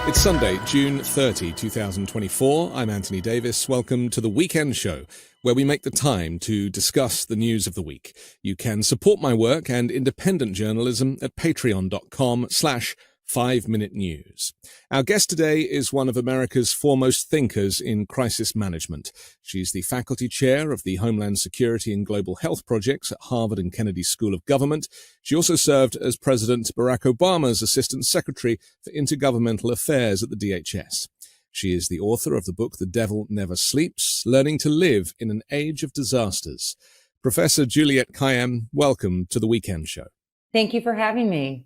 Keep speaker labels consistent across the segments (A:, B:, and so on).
A: It's Sunday, June 30, 2024. I'm Anthony Davis. Welcome to The Weekend Show, where we make the time to discuss the news of the week. You can support my work and independent journalism at patreon.com/5Minute News. Our guest today is one of America's foremost thinkers in crisis management. She's the faculty chair of the Homeland Security and Global Health Projects at Harvard and Kennedy School of Government. She also served as President Barack Obama's Assistant Secretary for Intergovernmental Affairs at the DHS. She is the author of the book The Devil Never Sleeps, Learning to Live in an Age of Disasters. Professor Juliette Kayyem, welcome to The Weekend Show.
B: Thank you for having me.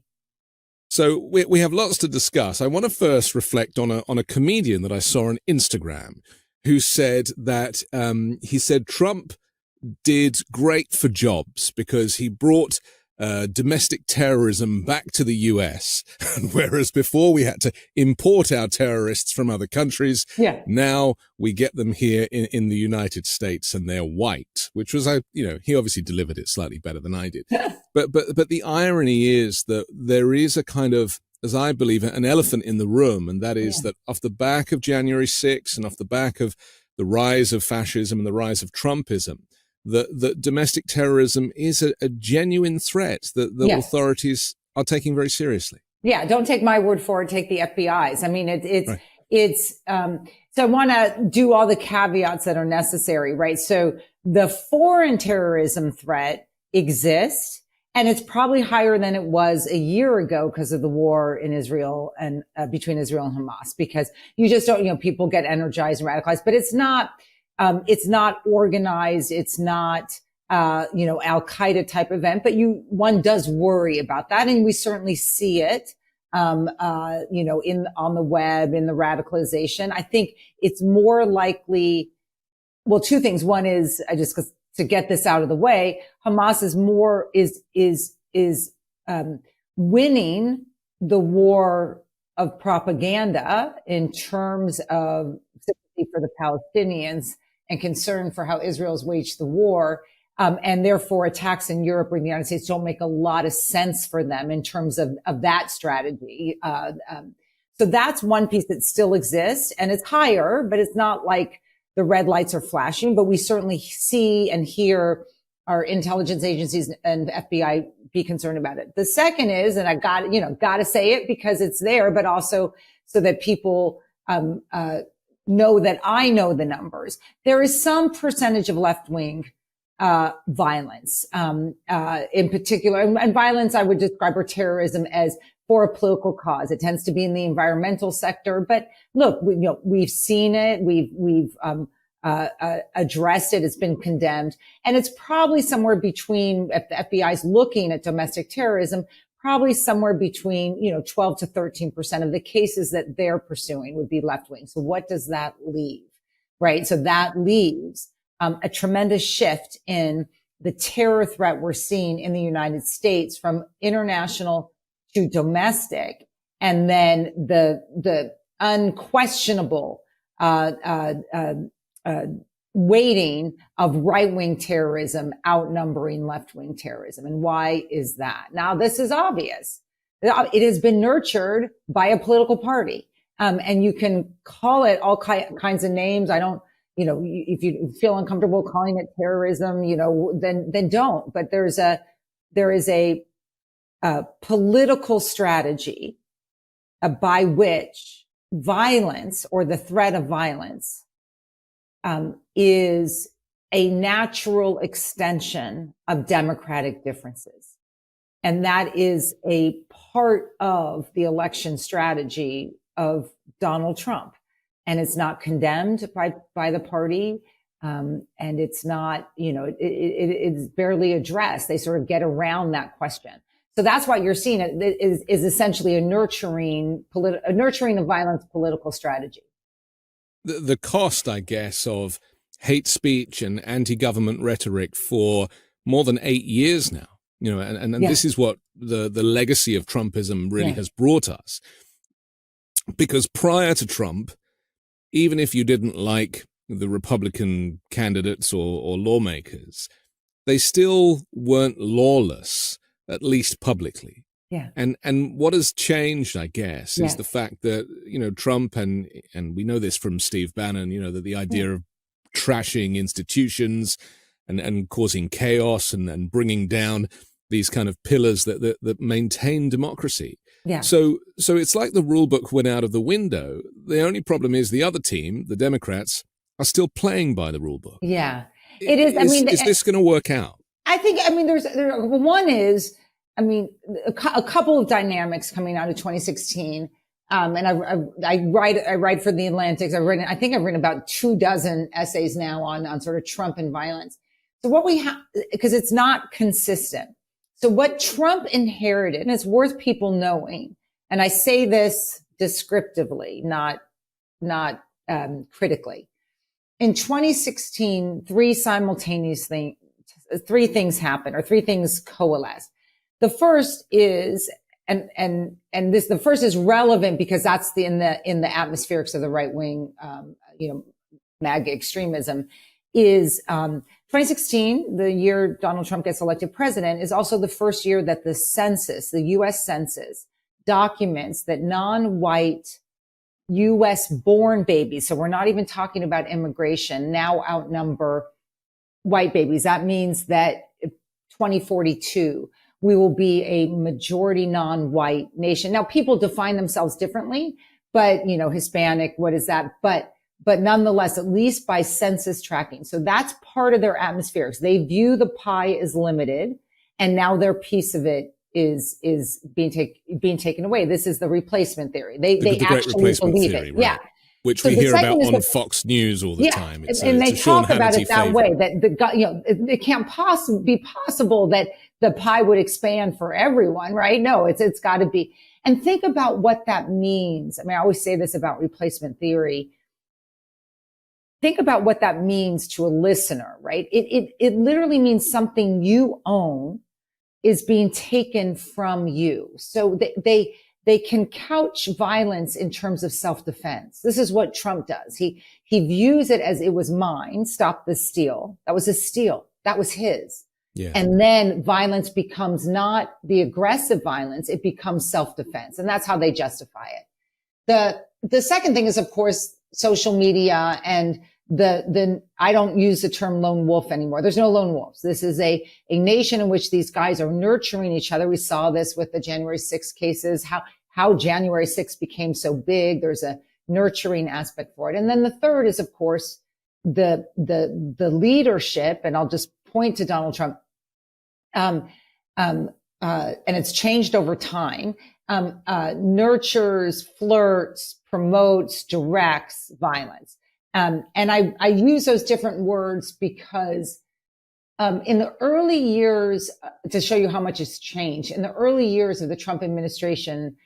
A: So we have lots to discuss. I want to first reflect on a comedian that I saw on Instagram who said that he said Trump did great for jobs because he brought domestic terrorism back to the US, whereas before we had to import our terrorists from other countries.
B: Yeah.
A: Now we get them here in the United States and they're white, which was, he obviously delivered it slightly better than I did. But the irony is that there is a kind of, as I believe, an elephant in the room, and that is that off the back of January 6th and off the back of the rise of fascism and the rise of Trumpism, that domestic terrorism is a genuine threat that the authorities are taking very seriously.
B: Yeah, don't take my word for it. Take the FBI's. I mean, so I want to do all the caveats that are necessary, right? So the foreign terrorism threat exists, and it's probably higher than it was a year ago because of the war in Israel and between Israel and Hamas, because you just don't, people get energized and radicalized, but it's not organized. It's not, Al-Qaeda type event, but one does worry about that. And we certainly see it, on the web, in the radicalization. I think it's more likely, well, two things. One is, to get this out of the way, Hamas is winning the war of propaganda in terms of sympathy for the Palestinians and concern for how Israel's waged the war. And therefore attacks in Europe or the United States don't make a lot of sense for them in terms of that strategy. So that's one piece that still exists, and it's higher, but it's not like the red lights are flashing, but we certainly see and hear our intelligence agencies and FBI be concerned about it. The second is, and I got to say it because it's there, but also so that people, know that I know the numbers. There is some percentage of left-wing violence, in particular, and violence I would describe, or terrorism, as for a political cause. It tends to be in the environmental sector, but look, we've seen it, we've addressed it, it's been condemned, and it's probably somewhere between, if the FBI is looking at domestic terrorism, probably somewhere between, 12 to 13% of the cases that they're pursuing would be left wing. So what does that leave? Right. So that leaves a tremendous shift in the terror threat we're seeing in the United States from international to domestic. And then the unquestionable, weighting of right-wing terrorism outnumbering left-wing terrorism. And why is that? Now, this is obvious. It has been nurtured by a political party. And you can call it all kinds of names. I don't, if you feel uncomfortable calling it terrorism, then don't. But there is a political strategy by which violence, or the threat of violence, is a natural extension of democratic differences. And that is a part of the election strategy of Donald Trump. And it's not condemned by the party. And it's not, it's barely addressed. They sort of get around that question. So that's why you're seeing it is essentially a nurturing of violence political strategy.
A: The cost, I guess, of hate speech and anti-government rhetoric for more than 8 years now, and this is what the legacy of Trumpism really has brought us. Because prior to Trump, even if you didn't like the Republican candidates or lawmakers, they still weren't lawless, at least publicly.
B: Yeah.
A: And what has changed, I guess, is the fact that, Trump and we know this from Steve Bannon, that the idea of trashing institutions and causing chaos and bringing down these kind of pillars that maintain democracy.
B: Yeah.
A: So it's like the rule book went out of the window. The only problem is the other team, the Democrats, are still playing by the rule book.
B: Yeah, it is.
A: Is this going to work out?
B: I think, one is, a couple of dynamics coming out of 2016. And I write for The Atlantic. I think I've written about 24 essays now on sort of Trump and violence. So what we have, because it's not consistent. So what Trump inherited, and it's worth people knowing, and I say this descriptively, not critically. In 2016, three things happened, or three things coalesced. The first is, the first is relevant because that's in the atmospherics of the right wing, MAGA extremism, is 2016, the year Donald Trump gets elected president, is also the first year that the census, the U.S. Census, documents that non-white U.S. born babies, so we're not even talking about immigration, now outnumber white babies. That means that 2042, we will be a majority non-white nation. Now, people define themselves differently, but, Hispanic, what is that? But nonetheless, at least by census tracking. So that's part of their atmospherics. They view the pie as limited, and now their piece of it is being taken away. This is the replacement theory. They actually believe
A: theory,
B: it.
A: right?
B: Yeah.
A: Which we hear about on Fox News all the time.
B: And they talk about it that way, that it can't be possible that the pie would expand for everyone, right? No, it's got to be. And think about what that means. I always say this about replacement theory. Think about what that means to a listener, right? It literally means something you own is being taken from you. So they can couch violence in terms of self-defense. This is what Trump does. He views it as it was mine. Stop the steal. That was a steal. That was his. Yeah. And then violence becomes not the aggressive violence. It becomes self-defense. And that's how they justify it. The second thing is, of course, social media and I don't use the term lone wolf anymore. There's no lone wolves. This is a nation in which these guys are nurturing each other. We saw this with the January 6th cases, how January 6th became so big. There's a nurturing aspect for it. And then the third is, of course, the leadership, and I'll just point to Donald Trump. And it's changed over time, nurtures, flirts, promotes, directs violence. And I use those different words because in the early years, to show you how much has changed, in the early years of the Trump administration,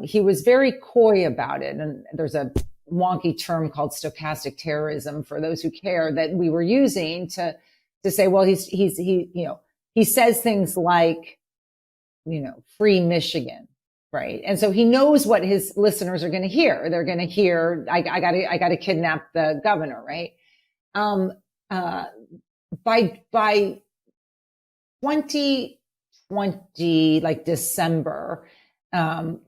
B: he was very coy about it. And there's a wonky term called stochastic terrorism for those who care that we were using to say, well, he says things like, free Michigan. Right. And so he knows what his listeners are going to hear. They're going to hear, I got to kidnap the governor. Right. By 2020, like December,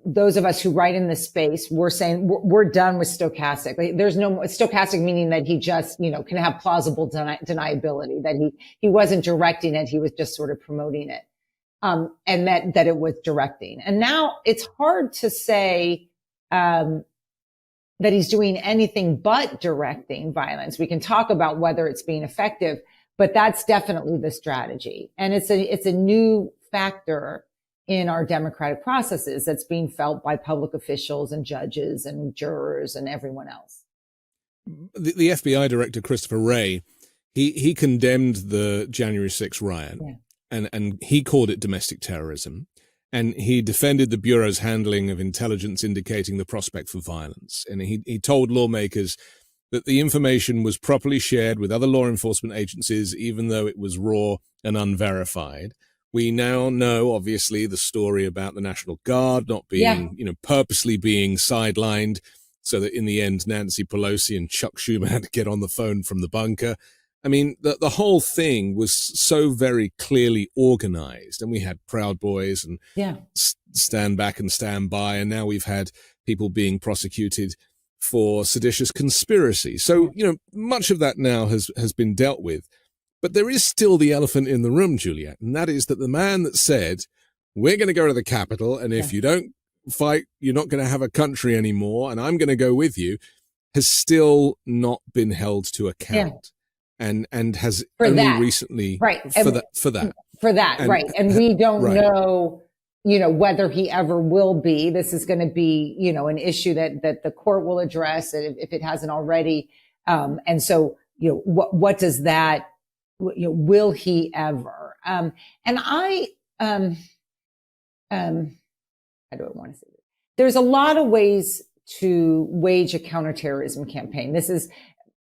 B: those of us who write in this space, we're saying we're done with stochastic. Like, there's no stochastic, meaning that he just, can have plausible deniability, that he wasn't directing it. He was just sort of promoting it. And that it was directing. And now it's hard to say, that he's doing anything but directing violence. We can talk about whether it's being effective, but that's definitely the strategy. And it's a new factor in our democratic processes that's being felt by public officials and judges and jurors and everyone else.
A: The FBI director, Christopher Wray, he condemned the January 6th riot. Yeah. And he called it domestic terrorism. And he defended the Bureau's handling of intelligence indicating the prospect for violence. And he told lawmakers that the information was properly shared with other law enforcement agencies, even though it was raw and unverified. We now know, obviously, the story about the National Guard not being, purposely being sidelined so that in the end, Nancy Pelosi and Chuck Schumer had to get on the phone from the bunker. I mean, the whole thing was so very clearly organized, and we had Proud Boys and stand back and stand by. And now we've had people being prosecuted for seditious conspiracy. So, much of that now has been dealt with. But there is still the elephant in the room, Juliette, and that is that the man that said, we're going to go to the Capitol, and if you don't fight, you're not going to have a country anymore, and I'm going to go with you, has still not been held to account. And has recently for that.
B: And we don't know, whether he ever will be. This is going to be, an issue that the court will address if it hasn't already. And so, what does that, will he ever? And I, how do I want to say this? There's a lot of ways to wage a counterterrorism campaign. This is,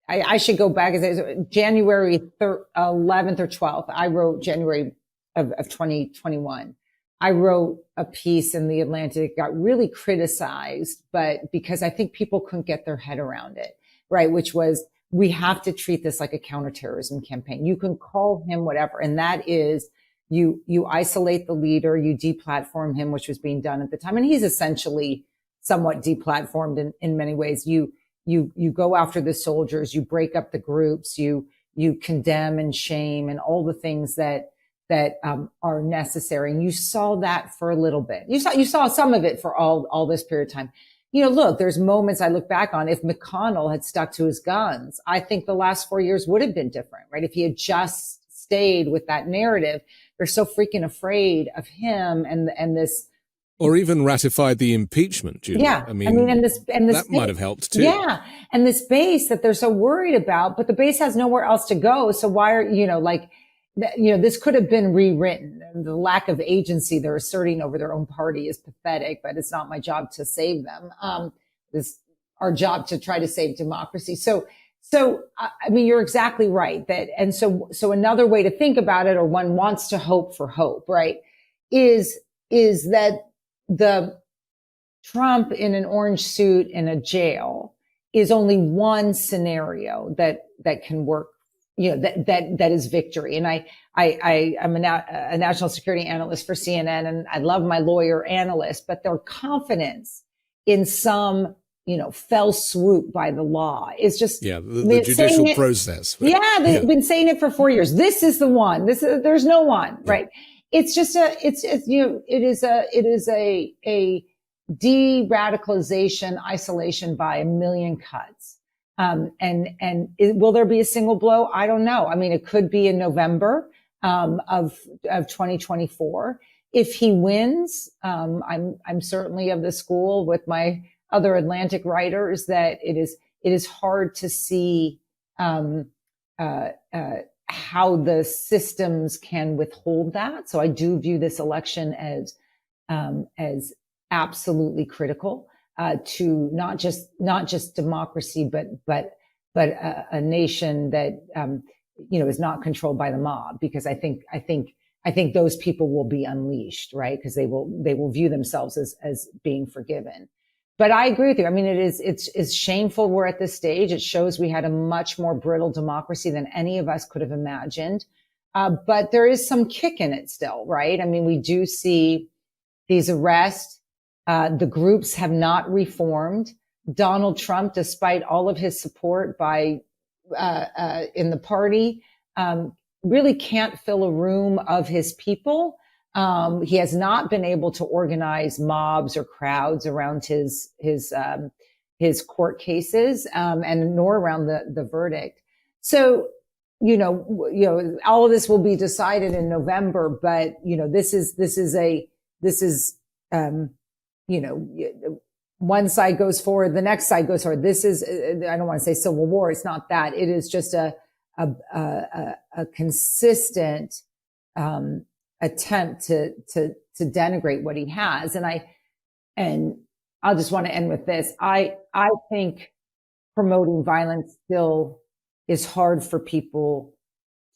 B: I should go back and say January 11th or 12th. I wrote January of 2021. I wrote a piece in the Atlantic, got really criticized, but because I think people couldn't get their head around it, right? Which was, we have to treat this like a counterterrorism campaign. You can call him whatever. And that is, you isolate the leader, you deplatform him, which was being done at the time. And he's essentially somewhat deplatformed in many ways. You go after the soldiers, you break up the groups, you condemn and shame and all the things that are necessary. And you saw that for a little bit. You saw some of it for all this period of time. Look, there's moments I look back on. If McConnell had stuck to his guns, I think the last 4 years would have been different, right? If he had just stayed with that narrative, they're so freaking afraid of him and this.
A: Or even ratified the impeachment, Julia.
B: Yeah. I mean, and this
A: that might have helped too.
B: Yeah. And this base that they're so worried about, but the base has nowhere else to go. So why are, this could have been rewritten. And the lack of agency they're asserting over their own party is pathetic, but it's not my job to save them. It's our job to try to save democracy. So, I mean, you're exactly right so another way to think about it, or one wants to hope for hope, right? Is that the Trump in an orange suit in a jail is only one scenario that can work, that is victory. And I'm a national security analyst for CNN, and I love my lawyer analysts, but their confidence in some, fell swoop by the law is just,
A: the judicial process.
B: They've been saying it for 4 years. This is the one. There's no one, right? It's just it is a de-radicalization, isolation by a million cuts. Will there be a single blow? I don't know. I mean, it could be in November, of 2024. If he wins, I'm certainly of the school with my other Atlantic writers that it is hard to see, how the systems can withhold that. So I do view this election as absolutely critical, to not just democracy, but a nation that, is not controlled by the mob, because I think those people will be unleashed, right? Because they will view themselves as being forgiven. But I agree with you. I mean, it's shameful we're at this stage. It shows we had a much more brittle democracy than any of us could have imagined. But there is some kick in it still, right? I mean, we do see these arrests. The groups have not reformed. Donald Trump, despite all of his support in the party, really can't fill a room of his people. He has not been able to organize mobs or crowds around his court cases, and nor around the verdict. So, all of this will be decided in November, but, this is one side goes forward, the next side goes forward. This is, I don't want to say civil war. It's not that. It is just a consistent, attempt to denigrate what he has. And I'll just want to end with this. I think promoting violence still is hard for people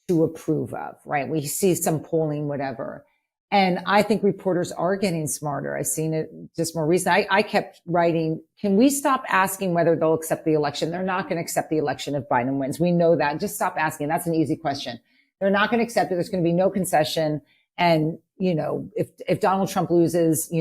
B: to approve of, right? We see some polling, whatever. And I think reporters are getting smarter. I've seen it just more recently. I kept writing, can we stop asking whether they'll accept the election? They're not going to accept the election if Biden wins. We know that. Just stop asking. That's an easy question. They're not going to accept it. There's going to be no concession. And, if Donald Trump loses,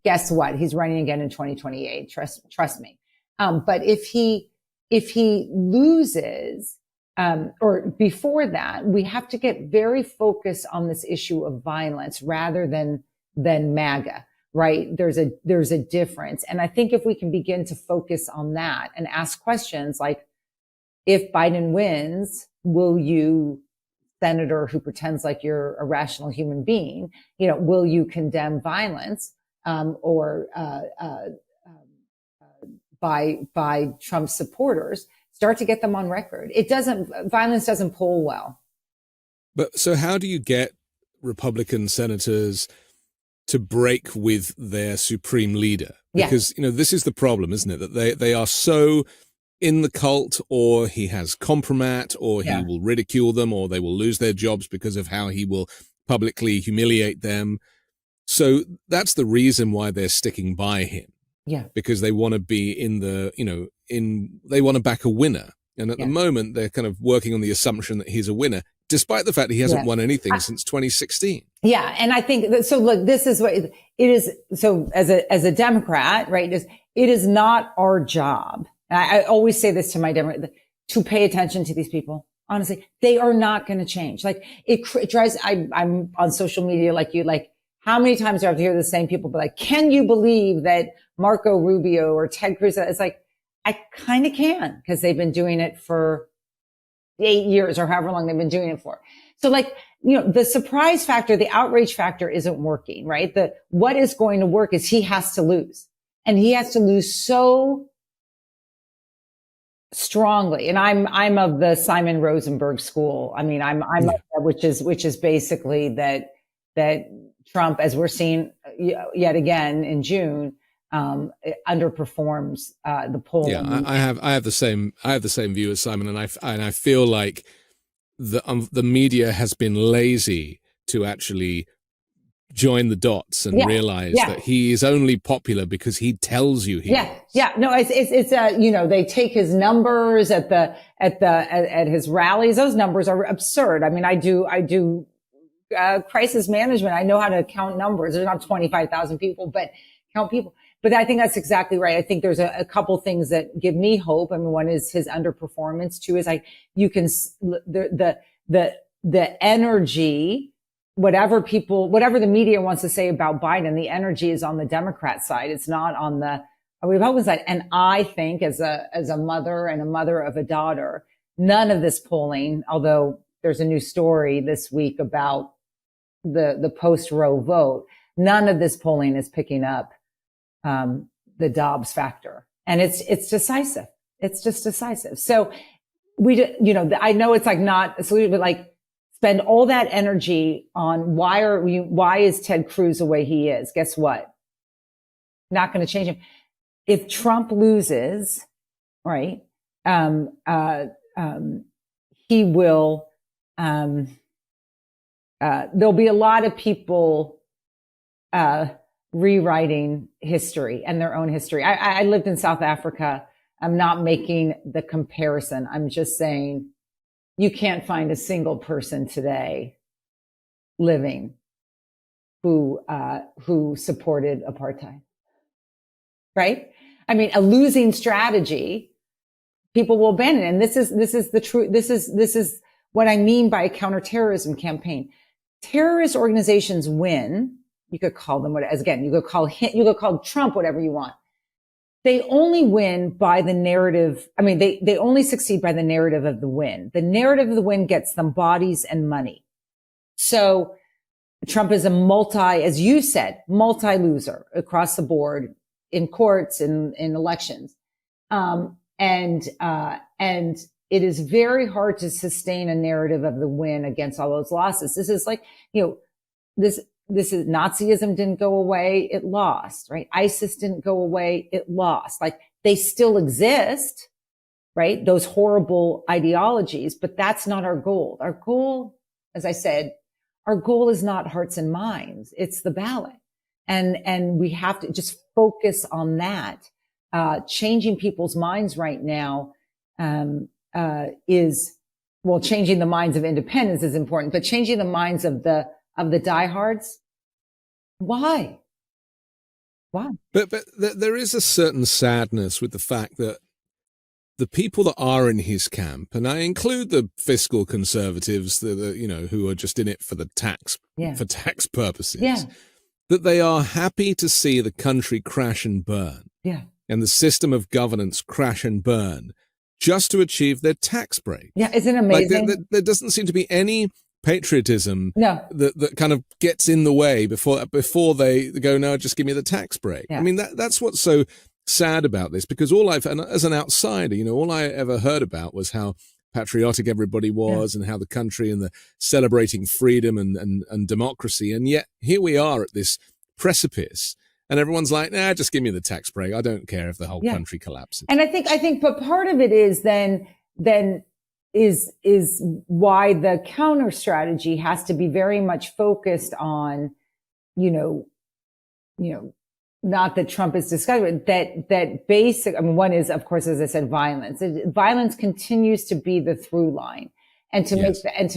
B: guess what? He's running again in 2028. Trust me. But if he loses, or before that, we have to get very focused on this issue of violence rather than MAGA, right? There's a difference. And I think if we can begin to focus on that and ask questions like, if Biden wins, will you, senator who pretends like you're a rational human being, will you condemn violence, by Trump supporters? Start to get them on record. Violence doesn't poll well.
A: But so how do you get Republican senators to break with their supreme leader? Because, this is the problem, isn't it? That they are so in the cult, or he has compromat, or he will ridicule them, or they will lose their jobs because of how he will publicly humiliate them. So that's the reason why they're sticking by him.
B: Yeah.
A: Because they want to be they want to back a winner. And at the moment, they're kind of working on the assumption that he's a winner, despite the fact he hasn't won anything since 2016.
B: Yeah. And I think so. Look, this is what it is. So as a Democrat, right, it is not our job. And I always say this to my Democrat, to pay attention to these people. Honestly, they are not going to change. Like it drives, I'm on social media like you, like how many times do I have to hear the same people be like, can you believe that Marco Rubio or Ted Cruz? It's like, I kind of can, because they've been doing it for 8 years or however long they've been doing it for. So like, the surprise factor, the outrage factor isn't working, right? What is going to work is he has to lose, and he has to lose so strongly. And I'm of the Simon Rosenberg school. I mean, I'm of that, which is basically that Trump, as we're seeing yet again in June, underperforms the poll.
A: Yeah, I have the same view as Simon, and I feel like the media has been lazy to actually join the dots and realize that he is only popular because he tells you he is.
B: Yeah. No, it's they take his numbers at his rallies. Those numbers are absurd. I mean, I do crisis management. I know how to count numbers. There's not 25,000 people, but count people. But I think that's exactly right. I think there's a couple things that give me hope. I mean, one is his underperformance. Two is the energy, whatever the media wants to say about Biden, the energy is on the Democrat side. It's not on the Republican side. And I think as a mother and a mother of a daughter, none of this polling, although there's a new story this week about the post-Roe vote, none of this polling is picking up the Dobbs factor. And it's decisive. It's just decisive. So I know it's like not a solution, but like spend all that energy on why is Ted Cruz the way he is? Guess what? Not going to change him. If Trump loses, right, he will, there'll be a lot of people, rewriting history and their own history. I lived in South Africa. I'm not making the comparison. I'm just saying you can't find a single person today living who supported apartheid. Right? I mean, a losing strategy, people will abandon it. And this is the truth. This is what I mean by a counterterrorism campaign. Terrorist organizations win. You could call them you could call Trump whatever you want. They only win by the narrative. I mean, they only succeed by the narrative of the win. The narrative of the win gets them bodies and money. So Trump is as you said, multi-loser across the board in courts, in elections. And it is very hard to sustain a narrative of the win against all those losses. This is like, this is Nazism didn't go away. It lost, right? ISIS didn't go away. It lost. Like they still exist, right? Those horrible ideologies, but that's not our goal. Our goal, as I said, our goal is not hearts and minds. It's the ballot. And we have to just focus on that. Changing people's minds right now, changing the minds of independents is important, but changing the minds of the of the diehards. Why?
A: But there is a certain sadness with the fact that the people that are in his camp, and I include the fiscal conservatives, who are just in it for the tax purposes, that they are happy to see the country crash and burn, and the system of governance crash and burn, just to achieve their tax break.
B: Yeah, isn't it amazing?
A: Like there doesn't seem to be any patriotism that kind of gets in the way before they go, no, just give me the tax break. I mean, that's what's so sad about this, because as an outsider, all I ever heard about was how patriotic everybody was and how the country and the celebrating freedom and democracy. And yet here we are at this precipice and everyone's like, nah, just give me the tax break. I don't care if the whole country collapses.
B: And I think, but part of it is then is why the counter strategy has to be very much focused on, not that Trump is discussing, that basic, I mean, one is, of course, as I said, violence. Violence continues to be the through line. And to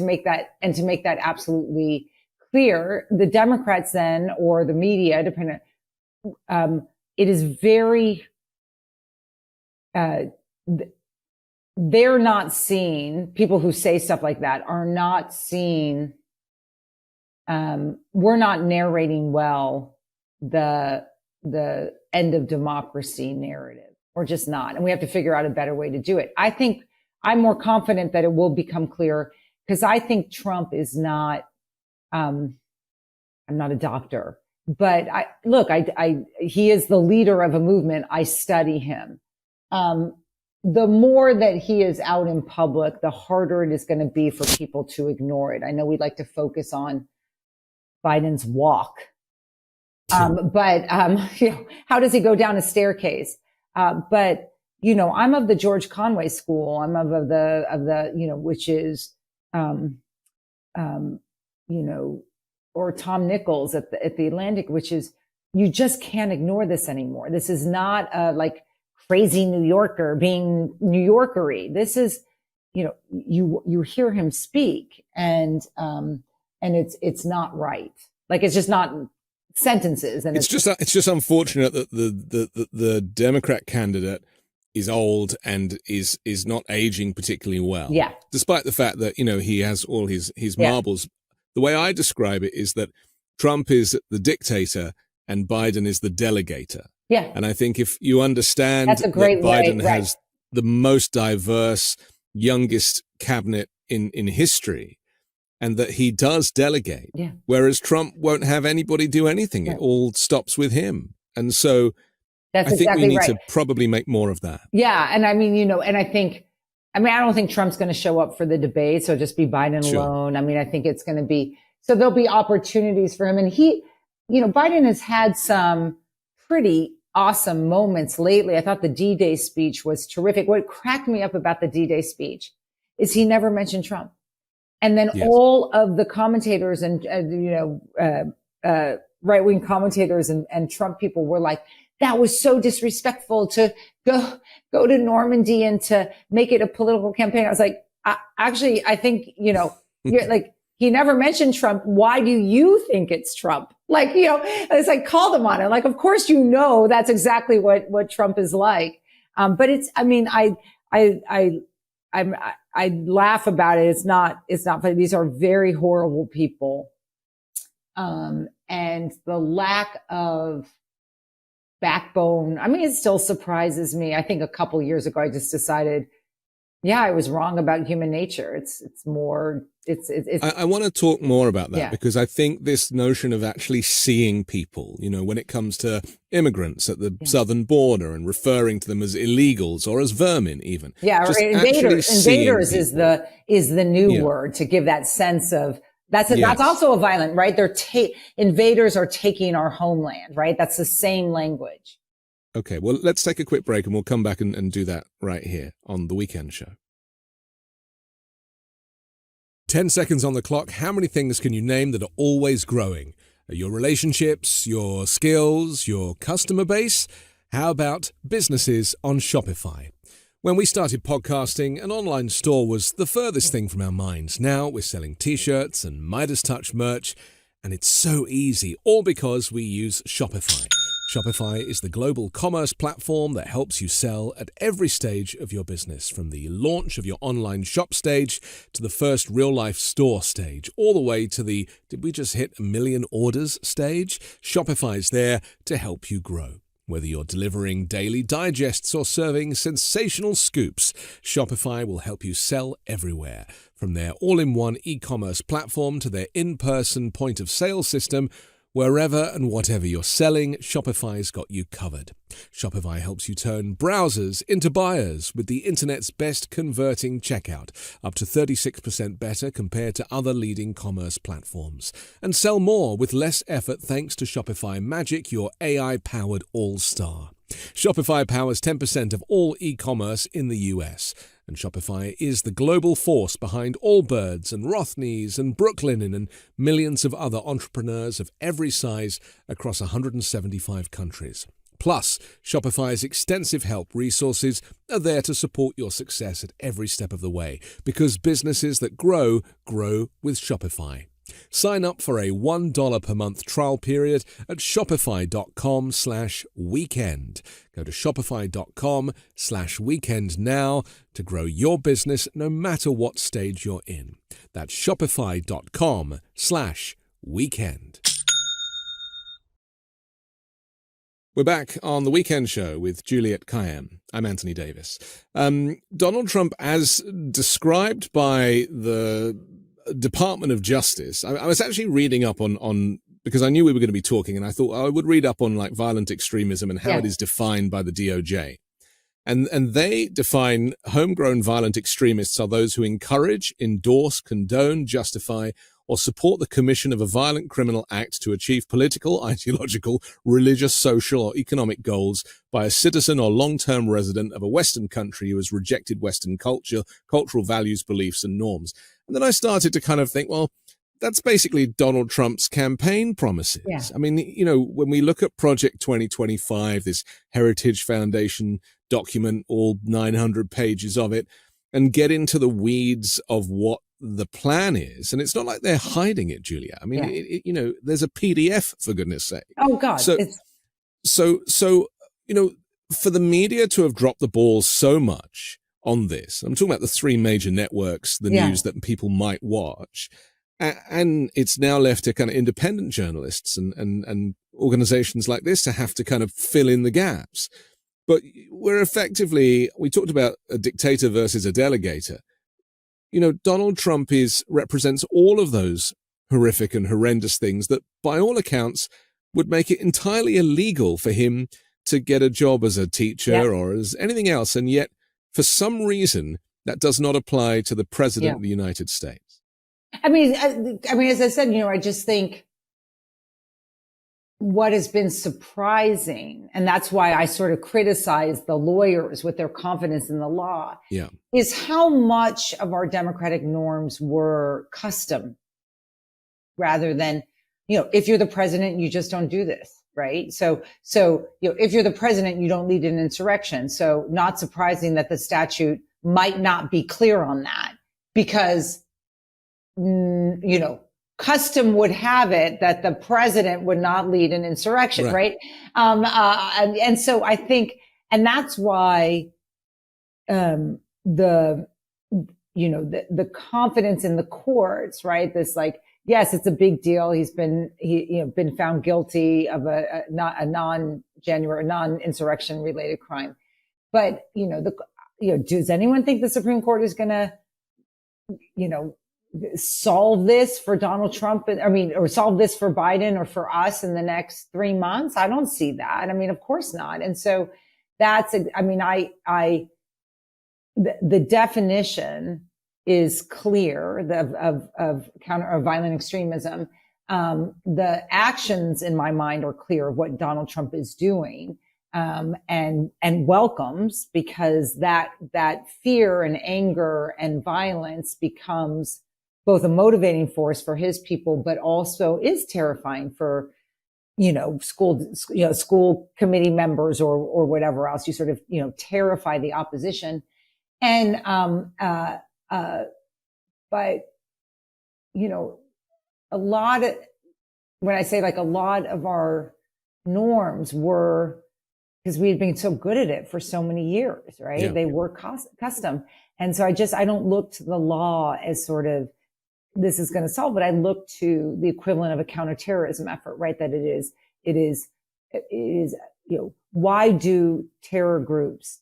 B: make that absolutely clear, the Democrats then, or the media, depending, it is very, they're not seeing, people who say stuff like that are not seeing, we're not narrating well the end of democracy narrative. We're just not. And we have to figure out a better way to do it. I think I'm more confident that it will become clear, because I think Trump is not, I'm not a doctor, but he is the leader of a movement. I study him. The more that he is out in public, the harder it is going to be for people to ignore it. I know we'd like to focus on Biden's walk. But how does he go down a staircase? But I'm of the George Conway school. I'm of the which is, or Tom Nichols at the Atlantic, which is, you just can't ignore this anymore. This is not like crazy New Yorker being New Yorkery. This is, you hear him speak and it's not right. Like, it's just not sentences. And it's just unfortunate that the Democrat candidate is old and is not aging particularly well. Yeah. Despite the fact that, he has all his marbles. The way I describe it is that Trump is the dictator and Biden is the delegator. Yeah. And I think if you understand that Biden has the most diverse, youngest cabinet in history, and that he does delegate, whereas Trump won't have anybody do anything. It all stops with him. And so I think we need to probably make more of that. Yeah. And I mean, and I don't think Trump's going to show up for the debate. So just be Biden alone. I mean, I think it's going to be, so there'll be opportunities for him. And Biden has had some pretty awesome moments lately. I thought the D-Day speech was terrific. What cracked me up about the D-Day speech is he never mentioned Trump. And then all of the commentators and, right-wing commentators and Trump people were like, that was so disrespectful to go to Normandy and to make it a political campaign. I was like, I think, you're like, he never mentioned Trump. Why do you think it's Trump? Like, it's like, call them on it. Like, of course, that's exactly what Trump is like. But I laugh about it. It's not funny. These are very horrible people. And the lack of backbone, it still surprises me. I think a couple years ago, I just decided, I was wrong about human nature. It's more, I want to talk more about that because I think this notion of actually seeing people, when it comes to immigrants at the southern border and referring to them as illegals or as vermin even. Yeah, or invaders is the new word to give that sense of, that's also a violent, right? Invaders are taking our homeland, right? That's the same language. Okay, well, let's take a quick break and we'll come back and do that right here on The Weekend Show. 10 seconds on the clock. How many things can you name that are always growing? Your relationships, your skills, your customer base? How about businesses on Shopify? When we started podcasting, an online store was the furthest thing from our minds. Now we're selling t-shirts and Midas Touch merch,
A: And it's so easy, all because we use Shopify. Shopify is the global commerce platform that helps you sell at every stage of your business, from the launch of your online shop stage to the first real-life store stage, all the way to the "did we just hit 1 million orders" stage. Shopify's there to help you grow. Whether you're delivering daily digests or serving sensational scoops, Shopify will help you sell everywhere. From their all-in-one e-commerce platform to their in-person point-of-sale system, wherever and whatever you're selling, Shopify's got you covered. Shopify helps you turn browsers into buyers with the internet's best converting checkout, up to 36% better compared to other leading commerce platforms. And sell more with less effort thanks to Shopify Magic, your AI-powered all-star. Shopify powers 10% of all e-commerce in the US. And Shopify is the global force behind Allbirds and Rothney's and Brooklinen and millions of other entrepreneurs of every size across 175 countries. Plus, Shopify's extensive help resources are there to support your success at every step of the way, because businesses that grow, grow with Shopify. Sign up for a $1 per month trial period at shopify.com/weekend. Go to shopify.com/weekend now to grow your business no matter what stage you're in. That's shopify.com/weekend. We're back on the Weekend Show with Juliette Kayyem. I'm Anthony Davis. Donald Trump, as described by the Department of Justice, I was actually reading up on because I knew we were going to be talking, and I thought I would read up on like violent extremism and how it is defined by the DOJ. And they define homegrown violent extremists are those who encourage, endorse, condone, justify, or support the commission of a violent criminal act to achieve political, ideological, religious, social, or economic goals by a citizen or long-term resident of a Western country who has rejected Western culture, cultural values, beliefs, and norms. And then I started to kind of think, well, that's basically Donald Trump's campaign promises. Yeah. I mean, you know, when we look at Project 2025, this Heritage Foundation document, all 900 pages of it, and get into the weeds of what the plan is. And it's not like they're hiding it, Julia. I mean, you know, there's a PDF, for goodness sake.
B: Oh, God.
A: So, you know, for the media to have dropped the ball so much on this, I'm talking about the three major networks, the news that people might watch, and it's now left to kind of independent journalists and organizations like this to have to kind of fill in the gaps. But we're effectively, we talked about a dictator versus a delegator. You know, Donald Trump represents all of those horrific and horrendous things that, by all accounts, would make it entirely illegal for him to get a job as a teacher or as anything else. And yet, for some reason, that does not apply to the president of the United States.
B: I mean, as I said, you know, I just think what has been surprising, and that's why I sort of criticize the lawyers with their confidence in the law, is how much of our democratic norms were custom rather than, you know, if you're the president, you just don't do this, right? So, you know, if you're the president, you don't lead an insurrection. So not surprising that the statute might not be clear on that because, you know, custom would have it that the president would not lead an insurrection, right? And so I think, and that's why the confidence in the courts, right? This like, yes, it's a big deal. He's been found guilty of a non-insurrection related crime, but does anyone think the Supreme Court is going to, solve this for Donald Trump? Or solve this for Biden or for us in the next 3 months? I don't see that. I mean, of course not. And so that's, the definition is clear of violent extremism. The actions in my mind are clear of what Donald Trump is doing, and welcomes, because that fear and anger and violence becomes both a motivating force for his people, but also is terrifying for, school committee members or whatever else. You sort of, terrify the opposition. And, but, a lot of, when I say like a lot of our norms were, because we had been so good at it for so many years, right?
A: Yeah.
B: They were custom. And so I don't look to the law as sort of, this is going to solve it. I look to the equivalent of a counterterrorism effort, right? That it is, why do terror groups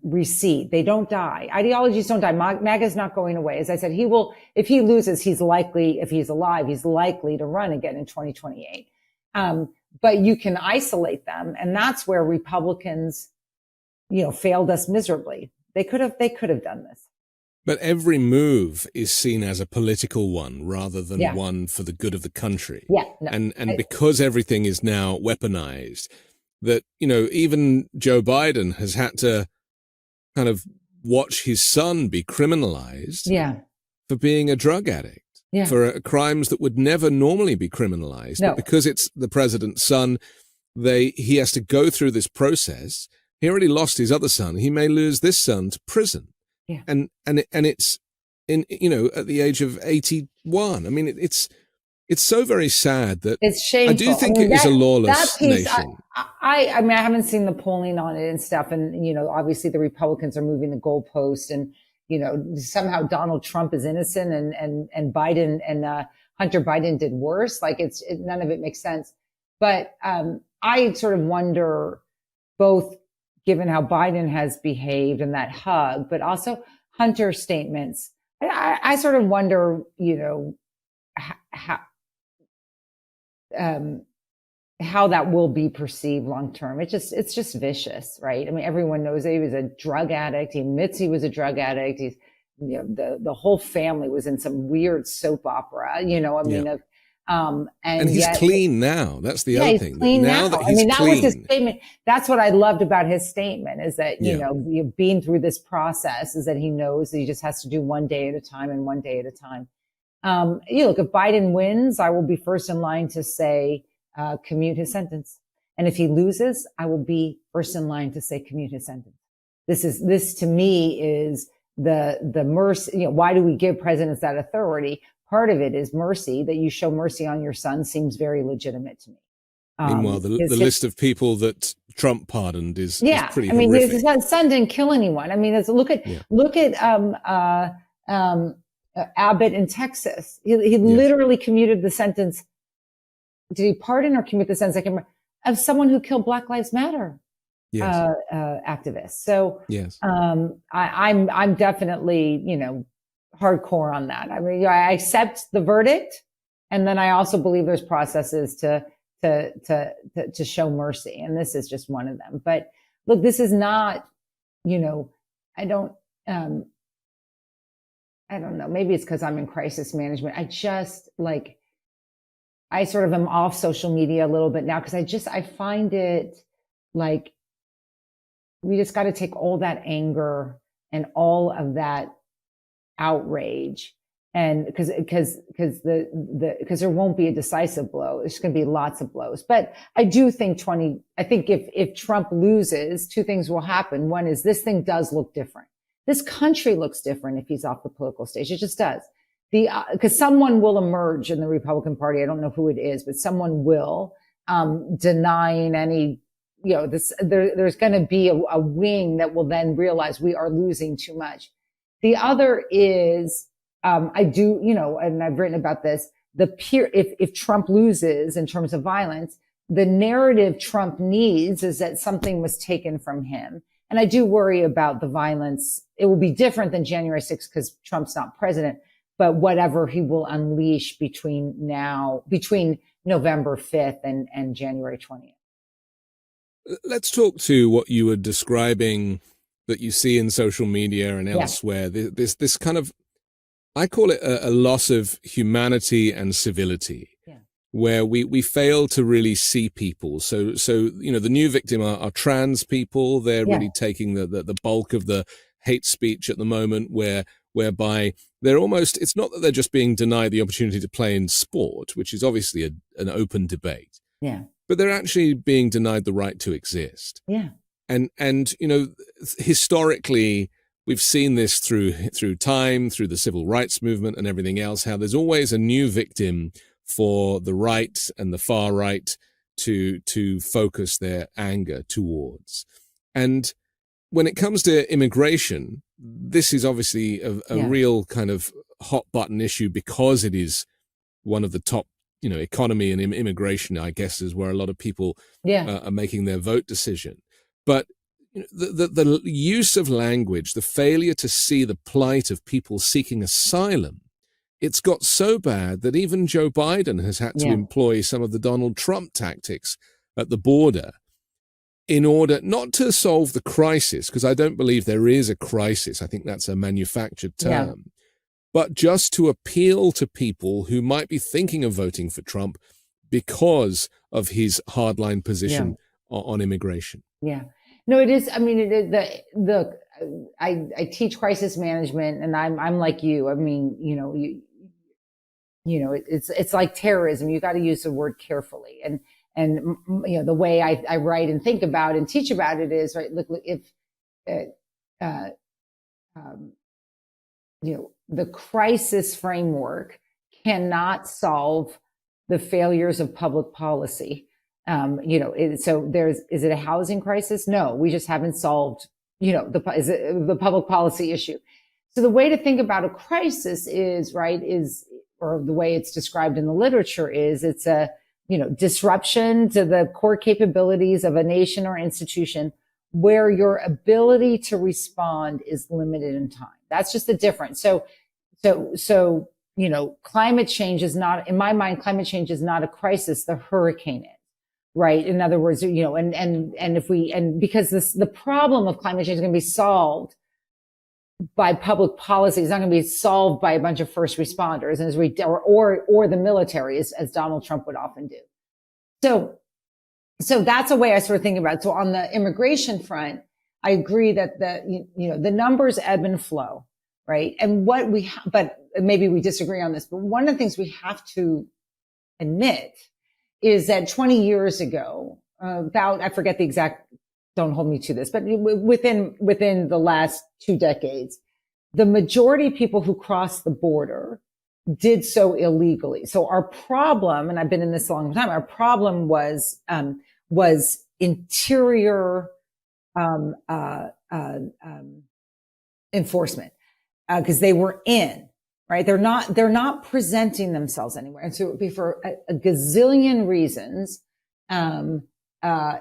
B: recede? They don't die. Ideologies don't die. MAGA is not going away. As I said, if he loses, if he's alive, he's likely to run again in 2028. But you can isolate them. And that's where Republicans, failed us miserably. They could have done this.
A: But every move is seen as a political one rather than one for the good of the country.
B: Yeah. No,
A: and because everything is now weaponized, that, even Joe Biden has had to kind of watch his son be criminalized for being a drug addict, for crimes that would never normally be criminalized.
B: No.
A: But because it's the president's son, he has to go through this process. He already lost his other son. He may lose this son to prison.
B: Yeah.
A: And it's at the age of 81. I mean, it's so very sad that
B: it's shameful.
A: I do think it is a lawless nation.
B: I haven't seen the polling on it and stuff. And, obviously the Republicans are moving the goalpost and, somehow Donald Trump is innocent and Biden and Hunter Biden did worse. Like none of it makes sense. But I sort of wonder, both given how Biden has behaved and that hug, but also Hunter's statements. I sort of wonder, how that will be perceived long term. It's just vicious, right? I mean, everyone knows that he was a drug addict. He admits he was a drug addict. He's, the whole family was in some weird soap opera, and he's
A: clean now. That's the other thing.
B: Clean now.
A: That he's
B: that
A: clean.
B: was his statement. That's what I loved about his statement, is that, being through this process, is that he knows that he just has to do one day at a time and one day at a time. Look, if Biden wins, I will be first in line to say, commute his sentence. And if he loses, I will be first in line to say, commute his sentence. This to me is the mercy. Why do we give presidents that authority? Part of it is mercy, that you show mercy on your son seems very legitimate to me.
A: Meanwhile, the list of people that Trump pardoned is pretty horrific.
B: I mean, his son didn't kill anyone. I mean, look at Abbott in Texas. He literally commuted the sentence. Did he pardon or commute the sentence? I can't remember, of someone who killed Black Lives Matter activists. So I'm definitely hardcore on that. I mean, I accept the verdict, and then I also believe there's processes to show mercy, and this is just one of them. But look, this is not, I don't know. Maybe it's because I'm in crisis management. I sort of am off social media a little bit now, because I find it like we just got to take all that anger and all of that outrage, and because there won't be a decisive blow. There's going to be lots of blows. But I do think if Trump loses, two things will happen. One is this thing does look different. This country looks different if he's off the political stage. It just does. Because someone will emerge in the Republican Party. I don't know who it is, but someone will, denying any, there's going to be a wing that will then realize we are losing too much. The other is, and I've written about this, if Trump loses in terms of violence, the narrative Trump needs is that something was taken from him. And I do worry about the violence. It will be different than January 6th because Trump's not president, but whatever he will unleash between November 5th and January 20th.
A: Let's talk to what you were describing that you see in social media and elsewhere. This kind of, I call it a loss of humanity and civility, where we fail to really see people. So the new victim are trans people. They're really taking the bulk of the hate speech at the moment, whereby they're almost, it's not that they're just being denied the opportunity to play in sport, which is obviously an open debate.
B: Yeah.
A: But they're actually being denied the right to exist.
B: Yeah.
A: And historically, we've seen this through time, through the civil rights movement and everything else, how there's always a new victim for the right and the far right to focus their anger towards. And when it comes to immigration, this is obviously a real kind of hot button issue because it is one of the top, economy and immigration, I guess, is where a lot of people are making their vote decision. But the use of language, the failure to see the plight of people seeking asylum, it's got so bad that even Joe Biden has had to employ some of the Donald Trump tactics at the border in order not to solve the crisis, because I don't believe there is a crisis. I think that's a manufactured term. But just to appeal to people who might be thinking of voting for Trump because of his hardline position on immigration. Yeah.
B: No, it is. I mean, it is I teach crisis management, and I'm like you. I mean, it's like terrorism. You got to use the word carefully. And the way I write and think about and teach about it is, right, look, if, the crisis framework cannot solve the failures of public policy. So is it a housing crisis? No, we just haven't solved, the public policy issue. So the way to think about a crisis or the way it's described in the literature is it's a, disruption to the core capabilities of a nation or institution where your ability to respond is limited in time. That's just the difference. So, climate change is not, in my mind, climate change is not a crisis. The hurricane is, right? In other words, because the problem of climate change is going to be solved by public policy. It's not going to be solved by a bunch of first responders or the military, as Donald Trump would often do. So that's a way I sort of think about it. So on the immigration front, I agree that the numbers ebb and flow, right? And but maybe we disagree on this, but one of the things we have to admit is that 20 years ago, I forget the exact, don't hold me to this, but within the last 2 decades, the majority of people who crossed the border did so illegally. So our problem, and I've been in this a long time, our problem was interior, enforcement, because they were in, right? They're not presenting themselves anywhere. And so it would be for a gazillion reasons,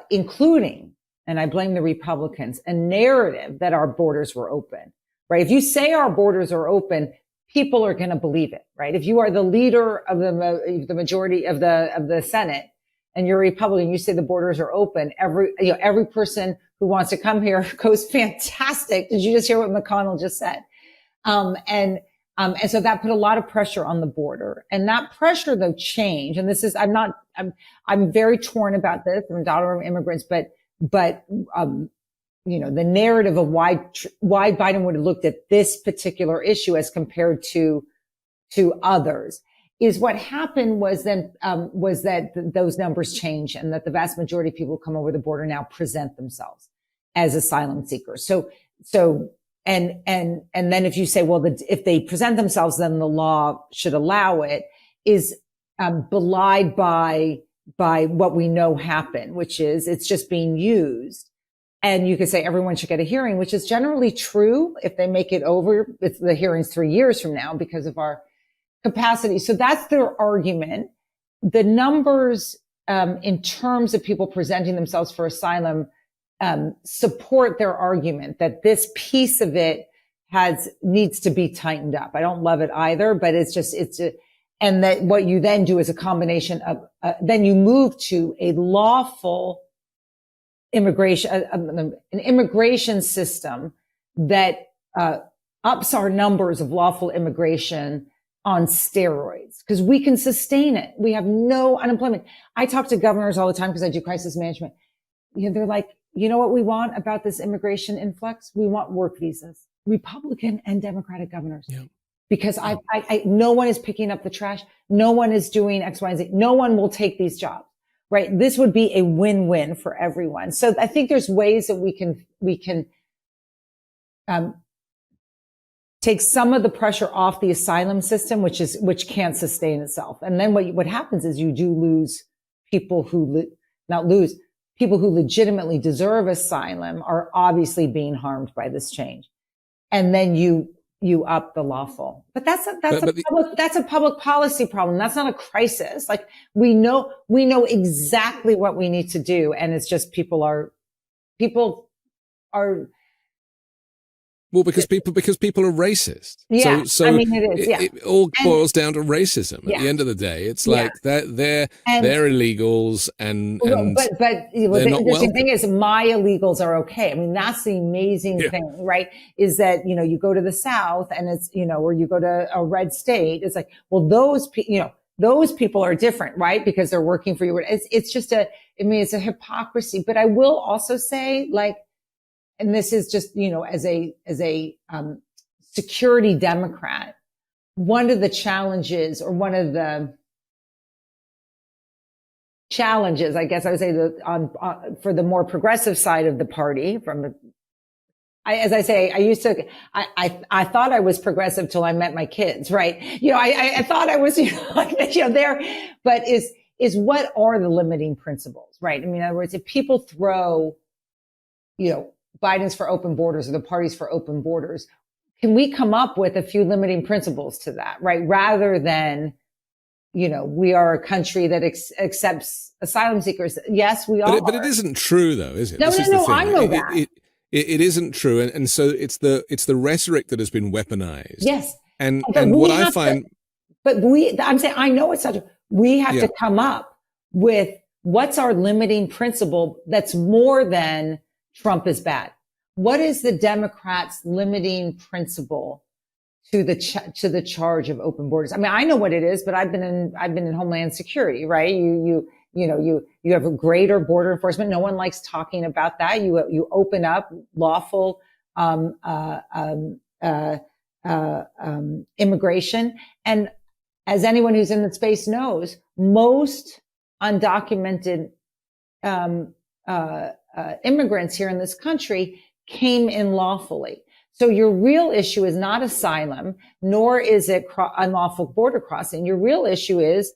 B: including, and I blame the Republicans, a narrative that our borders were open, right? If you say our borders are open, people are going to believe it, right? If you are the leader of the majority of the Senate and you're a Republican, you say the borders are open, every person who wants to come here goes, fantastic. Did you just hear what McConnell just said? And so that put a lot of pressure on the border, and that pressure though changed. And this is, I'm very torn about this. I'm a daughter of immigrants, but the narrative of why Biden would have looked at this particular issue as compared to others is what happened was that those numbers change, and that the vast majority of people who come over the border now present themselves as asylum seekers. And then if you say, well, if they present themselves, then the law should allow it, is belied by what we know happened, which is it's just being used. And you could say everyone should get a hearing, which is generally true if they make it over. It's the hearing's 3 years from now because of our capacity. So that's their argument. The numbers, in terms of people presenting themselves for asylum, support their argument that this piece of it needs to be tightened up. I don't love it either, but and that what you then do is a combination of, then you move to a lawful immigration, an immigration system that ups our numbers of lawful immigration on steroids, because we can sustain it. We have no unemployment. I talk to governors all the time because I do crisis management. They're like, you know what we want about this immigration influx? We want work visas, Republican and Democratic governors. Yeah. Because no one is picking up the trash. No one is doing X, Y, and Z. No one will take these jobs. Right. This would be a win-win for everyone. So I think there's ways that we can takes some of the pressure off the asylum system, which can't sustain itself. And then what happens is you do lose people people who legitimately deserve asylum are obviously being harmed by this change. And then you up the lawful. But that's a public policy problem. That's not a crisis. Like we know exactly what we need to do. And it's just people are
A: well, because people are racist.
B: Yeah,
A: so
B: I mean, it is. Yeah,
A: it all boils down to racism. At the end of the day, it's like they're illegals, and
B: but the interesting thing is, my illegals are okay. I mean, that's the amazing thing, right? Is that you go to the South and it's or you go to a red state, it's like, well, those people are different, right? Because they're working for you. It's just it's a hypocrisy. But I will also say, like, and this is just, as a security Democrat, one of the challenges, I guess I would say, for the more progressive side of the party, I thought I was progressive till I met my kids, right? I thought I was, there, but is what are the limiting principles, right? I mean, in other words, if people throw, Biden's for open borders or the party's for open borders, can we come up with a few limiting principles to that, right? Rather than, we are a country that accepts asylum seekers. Yes, we are.
A: But it isn't true, though, is it?
B: No, I know that.
A: It isn't true. And so it's the rhetoric that has been weaponized.
B: Yes.
A: And what I find.
B: I'm saying, I know it's such a, we have to come up with what's our limiting principle that's more than Trump is bad. What is the Democrats' limiting principle to the charge of open borders? I mean, I know what it is, but I've been in Homeland Security, right? You have a greater border enforcement. No one likes talking about that. You open up lawful immigration, and as anyone who's in the space knows, most undocumented immigrants here in this country came in lawfully. So your real issue is not asylum, nor is it unlawful border crossing. Your real issue is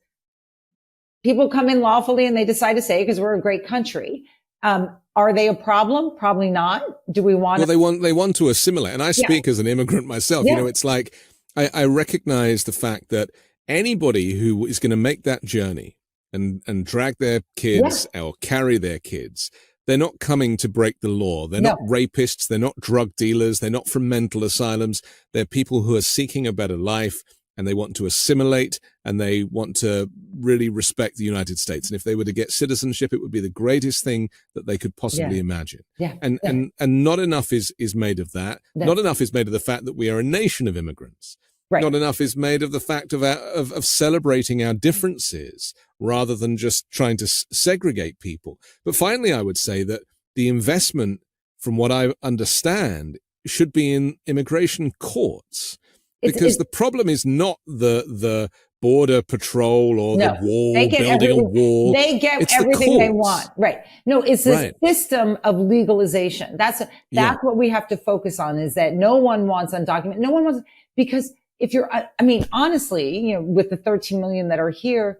B: people come in lawfully and they decide to stay because we're a great country. Are they a problem? Probably not. Do we want?
A: Well, they want to assimilate. And I speak as an immigrant myself.
B: Yeah.
A: It's like I recognize the fact that anybody who is going to make that journey and drag their kids or carry their kids, they're not coming to break the law. They're not rapists. They're not drug dealers. They're not from mental asylums. They're people who are seeking a better life, and they want to assimilate, and they want to really respect the United States. And if they were to get citizenship, it would be the greatest thing that they could possibly imagine.
B: Yeah.
A: And not enough is made of that.
B: No.
A: Not enough is made of the fact that we are a nation of immigrants.
B: Right.
A: Not enough is made of the fact of celebrating our differences rather than just trying to segregate people. But finally, I would say that the investment, from what I understand, should be in immigration courts. Because the problem is not the border patrol or the wall, building a wall.
B: They get everything they want. Right. No, it's the system of legalization. That's what we have to focus on, is that no one wants undocumented. No one wants, because if you're, I mean, honestly, with the 13 million that are here,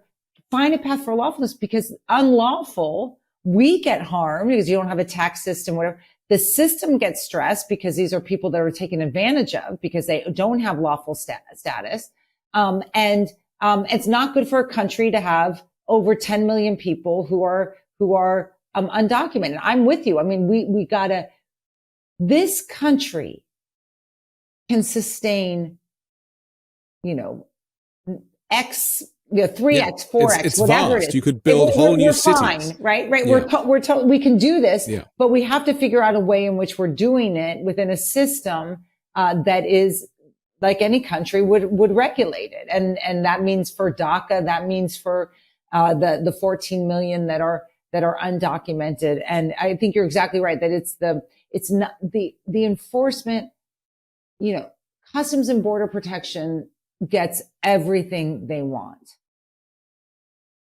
B: find a path for lawfulness, because unlawful, we get harmed because you don't have a tax system, whatever. The system gets stressed because these are people that are taken advantage of because they don't have lawful status. And it's not good for a country to have over 10 million people who are undocumented. I'm with you. I mean, we gotta, this country can sustain, 3x, 4x,
A: it's
B: whatever
A: vast.
B: it is.
A: You could build whole new cities.
B: Fine, right?
A: Yeah.
B: We're told we can do this, but we have to figure out a way in which we're doing it within a system that is, like any country would regulate it. And that means for DACA, that means for the 14 million that are undocumented. And I think you're exactly right that it's not the enforcement, Customs and Border Protection gets everything they want.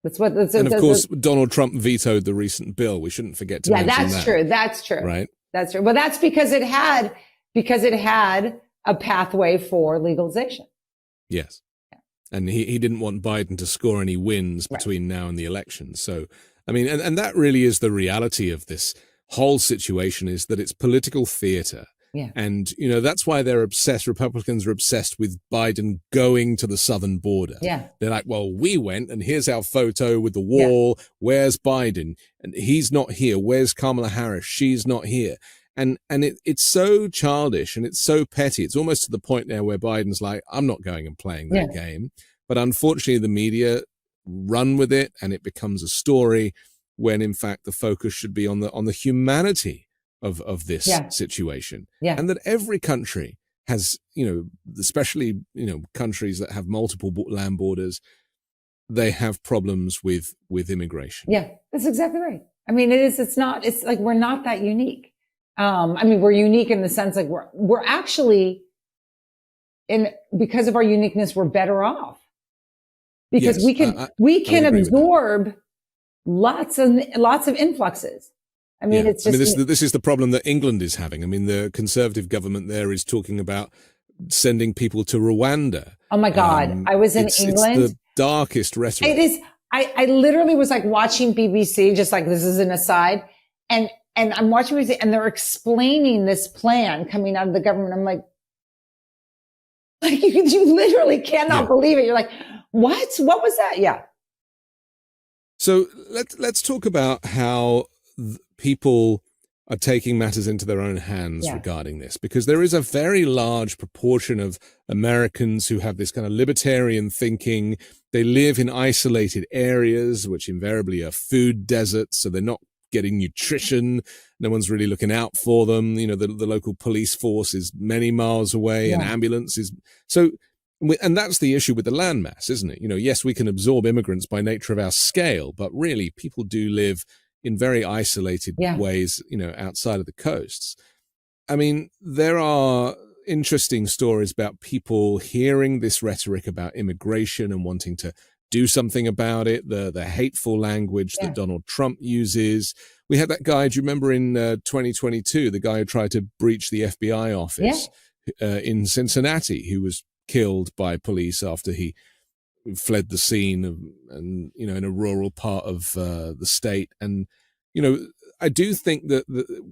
A: And of course, Donald Trump vetoed the recent bill. We shouldn't forget to mention that.
B: True. That's true.
A: Right.
B: That's true. Well, that's because it had a pathway for legalization.
A: Yes. And he didn't want Biden to score any wins
B: Right.
A: between now and the election. So, I mean, and that really is the reality of this whole situation, is that it's political theater.
B: Yeah.
A: And, that's why they're obsessed. Republicans are obsessed with Biden going to the southern border.
B: Yeah.
A: They're like, well, we went and here's our photo with the wall. Yeah. Where's Biden? And he's not here. Where's Kamala Harris? She's not here. And it's so childish and it's so petty. It's almost to the point now where Biden's like, I'm not going and playing that game. But unfortunately, the media run with it and it becomes a story when, in fact, the focus should be on the humanity of this situation.
B: Yeah.
A: And that every country has, especially, countries that have multiple land borders, they have problems with immigration.
B: Yeah, that's exactly right. I mean, it's like we're not that unique. We're unique in the sense like we're actually because of our uniqueness, we're better off because we can absorb lots of influxes. I mean, it's just,
A: this is the problem that England is having. I mean, the Conservative government there is talking about sending people to Rwanda.
B: Oh my God. I was in England.
A: It's the darkest rhetoric.
B: It is. I literally was like watching BBC, just like this is an aside. And I'm watching BBC and they're explaining this plan coming out of the government. I'm like you literally cannot believe it. You're like, what? What was that? Yeah.
A: So let's talk about how people are taking matters into their own hands regarding this, because there is a very large proportion of Americans who have this kind of libertarian thinking. They live in isolated areas, which invariably are food deserts, so they're not getting nutrition. No one's really looking out for them. The local police force is many miles away, and ambulance is so. And that's the issue with the landmass, isn't it? Yes, we can absorb immigrants by nature of our scale, but really people do live in very isolated ways, outside of the coasts. I mean, there are interesting stories about people hearing this rhetoric about immigration and wanting to do something about it, the hateful language that Donald Trump uses. We had that guy, do you remember in 2022, the guy who tried to breach the FBI office in Cincinnati, who was killed by police after he fled the scene and in a rural part of the state. And, I do think that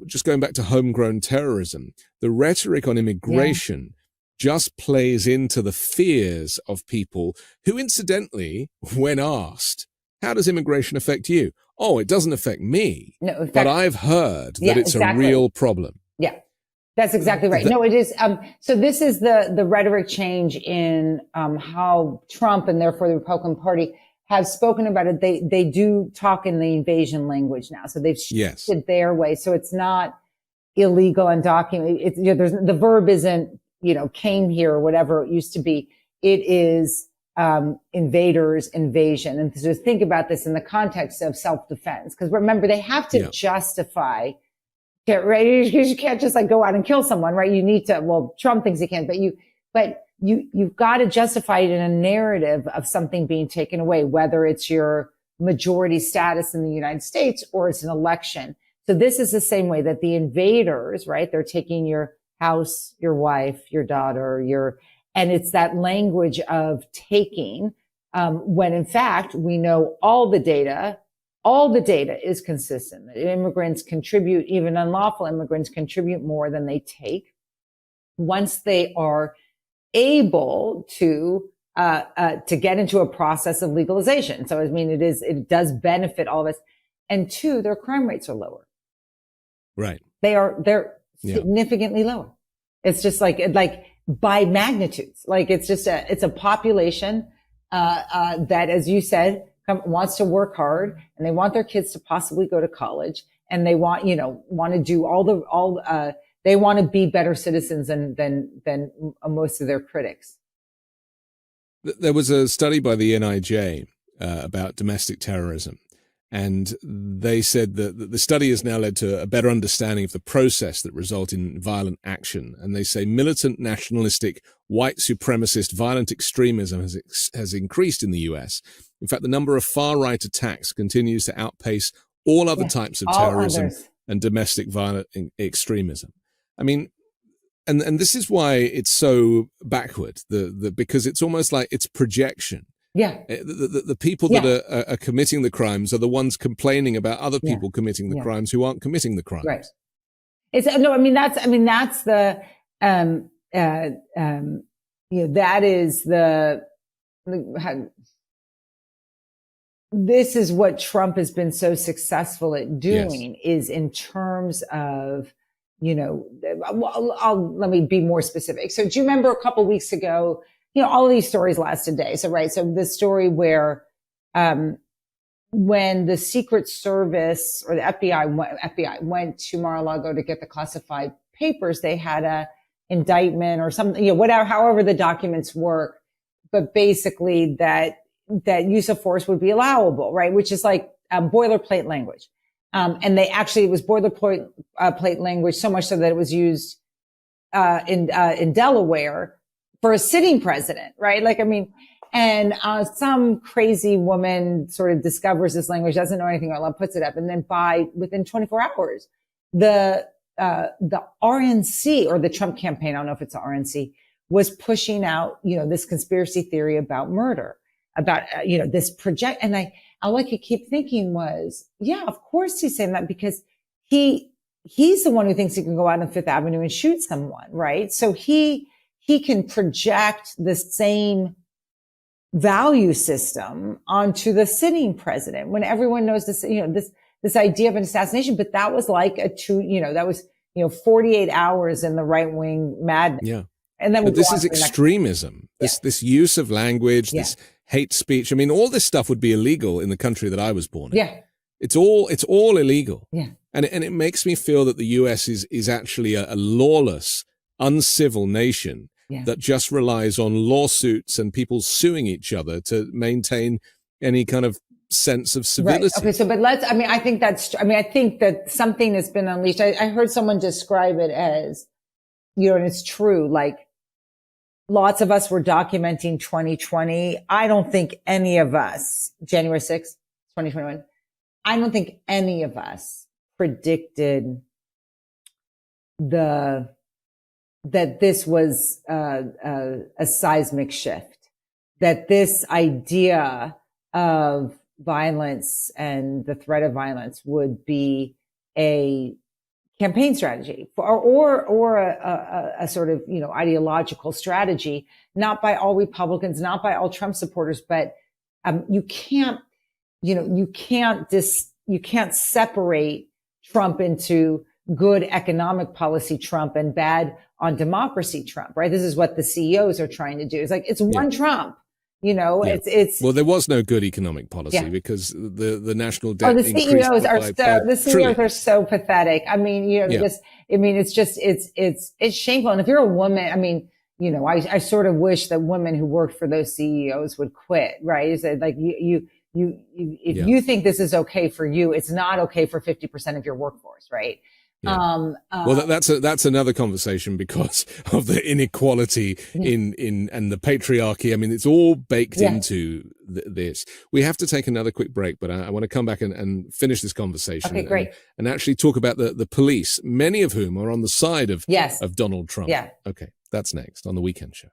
A: just going back to homegrown terrorism, the rhetoric on immigration just plays into the fears of people who, incidentally, when asked, how does immigration affect you? Oh, it doesn't affect me, but I've heard that it's a real problem.
B: Yeah. That's exactly right. No, it is. So this is the rhetoric change in how Trump and therefore the Republican Party have spoken about it. They do talk in the invasion language now. So they've shifted their way. So it's not illegal, undocumented. It's, there's the verb isn't, came here or whatever it used to be. It is invaders, invasion. And so think about this in the context of self-defense. Because remember, they have to justify. Right? You can't just like go out and kill someone, right? You need to, well, Trump thinks he can, but you've got to justify it in a narrative of something being taken away, whether it's your majority status in the United States or it's an election. So this is the same way that the invaders, right? They're taking your house, your wife, your daughter, and it's that language of taking, when in fact, we know all the data is consistent. That immigrants contribute, even unlawful immigrants contribute more than they take once they are able to get into a process of legalization. So, I mean, it does benefit all of us. And two, their crime rates are lower.
A: Right.
B: They're significantly lower. It's just like by magnitudes. Like it's a population, that, as you said, wants to work hard and they want their kids to possibly go to college and they want to do they want to be better citizens than most of their critics.
A: There was a study by the NIJ about domestic terrorism, and they said that the study has now led to a better understanding of the process that result in violent action. And they say militant, nationalistic, white supremacist, violent extremism has increased in the US. In fact, the number of far-right attacks continues to outpace all other types of terrorism and domestic violent extremism. I mean, And this is why it's so backward, because it's almost like it's projection.
B: Yeah.
A: The people that are committing the crimes are the ones complaining about other people committing the crimes who aren't committing the crimes.
B: Right. That's the, that is this is what Trump has been so successful at doing, is in terms of, let me be more specific. So do you remember a couple of weeks ago, all of these stories last a day. So, right. So this story where, when the Secret Service or the FBI went to Mar-a-Lago to get the classified papers, they had a indictment or something, whatever, however the documents work, but basically that use of force would be allowable, right? Which is like boilerplate language. And it was boilerplate language, so much so that it was used in Delaware for a sitting president, right? And some crazy woman sort of discovers this language, doesn't know anything about love, puts it up, and then within 24 hours, the RNC, or the Trump campaign, I don't know if it's the RNC, was pushing out, this conspiracy theory about murder, about, this project. And all I could keep thinking was, yeah, of course he's saying that, because he's the one who thinks he can go out on Fifth Avenue and shoot someone, right? So he can project the same value system onto the sitting president when everyone knows this, this idea of an assassination. But that was like 48 hours in the right wing madness.
A: Yeah.
B: And then
A: but this is extremism, this use of language, this hate speech. I mean, all this stuff would be illegal in the country that I was born in.
B: Yeah.
A: It's all illegal.
B: Yeah.
A: And it makes me feel that the US is actually a lawless, uncivil nation that just relies on lawsuits and people suing each other to maintain any kind of sense of civility.
B: Right. Okay. So, but I think that something has been unleashed. I heard someone describe it as, and it's true, like lots of us were documenting 2020. I don't think any of us, January 6th, 2021, I don't think any of us predicted that this was a seismic shift, that this idea of violence and the threat of violence would be a campaign strategy or a sort of, ideological strategy, not by all Republicans, not by all Trump supporters, but you can't separate Trump into good economic policy Trump and bad on democracy Trump, right? This is what the CEOs are trying to do. It's like, it's one Trump, it's.
A: Well, there was no good economic policy because the national debt.
B: Oh, the CEOs are so pathetic. I mean, it's shameful. And if you're a woman, I mean, I sort of wish that women who worked for those CEOs would quit, right? Is that like if you think this is okay for you, it's not okay for 50% of your workforce, right?
A: Yeah. Well, that's another conversation because of the inequality in and the patriarchy. I mean, it's all baked into this. We have to take another quick break, but I want to come back and finish this conversation.
B: Okay, great.
A: And actually talk about the police, many of whom are on the side of Donald Trump.
B: Yeah.
A: Okay, that's next on The Weekend Show.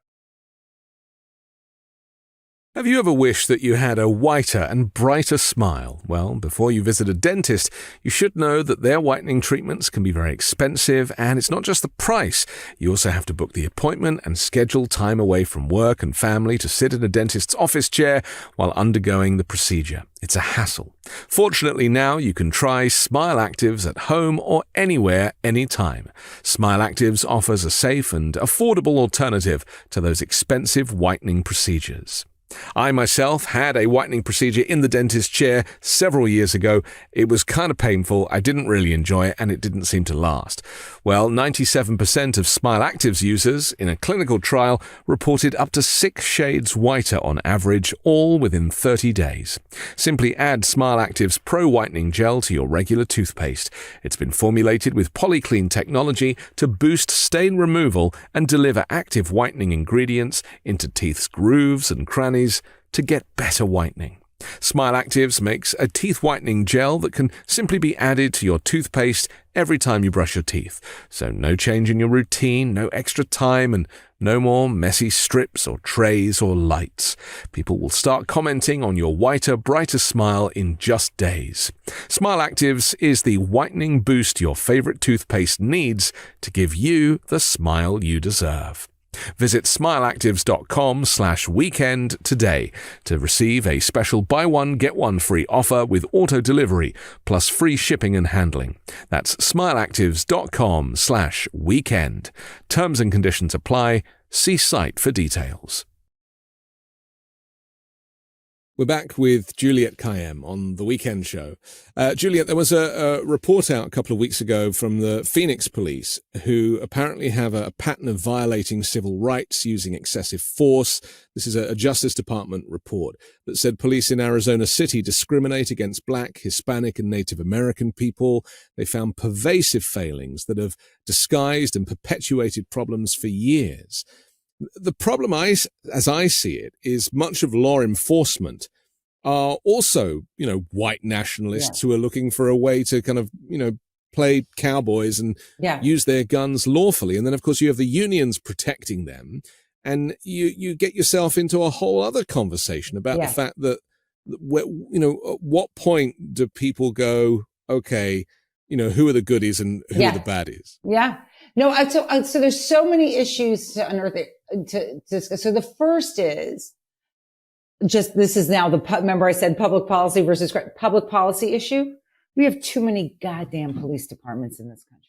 A: Have you ever wished that you had a whiter and brighter smile? Well, before you visit a dentist, you should know that their whitening treatments can be very expensive, and it's not just the price. You also have to book the appointment and schedule time away from work and family to sit in a dentist's office chair while undergoing the procedure. It's a hassle. Fortunately, now you can try Smile Actives at home or anywhere, anytime. Smile Actives offers a safe and affordable alternative to those expensive whitening procedures. I myself had a whitening procedure in the dentist chair several years ago. It was kind of painful, I didn't really enjoy it, and it didn't seem to last. Well, 97% of Smile Actives users in a clinical trial reported up to 6 shades whiter on average, all within 30 days. Simply add Smile Actives Pro Whitening Gel to your regular toothpaste. It's been formulated with polyclean technology to boost stain removal and deliver active whitening ingredients into teeth's grooves and crannies to get better whitening. Smile Actives makes a teeth whitening gel that can simply be added to your toothpaste every time you brush your teeth. So no change in your routine, no extra time, and no more messy strips or trays or lights. People will start commenting on your whiter, brighter smile in just days. Smile Actives is the whitening boost your favorite toothpaste needs to give you the smile you deserve. Visit smileactives.com/weekend today to receive a special buy one, get one free offer with auto delivery plus free shipping and handling. That's smileactives.com/weekend. Terms and conditions apply. See site for details. We're back with Juliette Kayyem on The Weekend Show. Juliette, there was a report out a couple of weeks ago from the Phoenix police who apparently have a pattern of violating civil rights using excessive force. This is a Justice Department report that said police in Arizona City discriminate against Black, Hispanic, and Native American people. They found pervasive failings that have disguised and perpetuated problems for years. The problem, as I see it, is much of law enforcement are also, white nationalists who are looking for a way to kind of, play cowboys and use their guns lawfully. And then, of course, you have the unions protecting them. And you get yourself into a whole other conversation about the fact that, at what point do people go, okay, who are the goodies and who are the baddies?
B: Yeah. No, so there's so many issues to unearth to discuss. So the first is this is now remember I said public policy versus public policy issue. We have too many goddamn police departments in this country.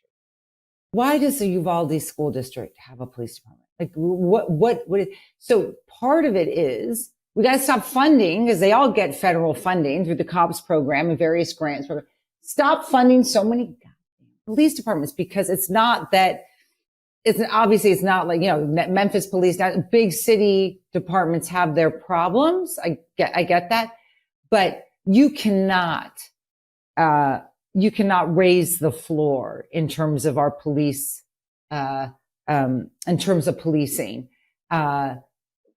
B: Why does the Uvalde school district have a police department? Like so part of it is we got to stop funding because they all get federal funding through the COPS program and various grants. Stop funding so many goddamn police departments because it's not like, Memphis police, big city departments have their problems. I get that, but you cannot raise the floor in terms of our police, in terms of policing,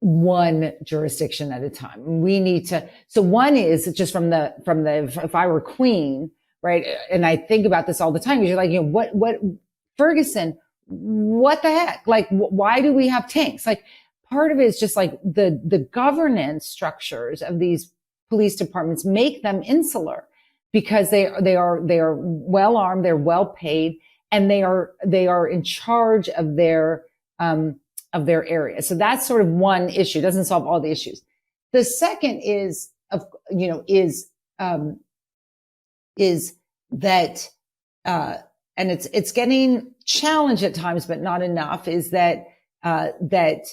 B: one jurisdiction at a time. We need to, so one is just from the, if I were queen, right? And I think about this all the time because you're like, what Ferguson, what the heck? Like, why do we have tanks? Like, part of it is just like the governance structures of these police departments make them insular because they are well armed, they're well paid, and they are in charge of their area. So that's sort of one issue. It doesn't solve all the issues. The second is that, and it's getting challenged at times, but not enough, is that and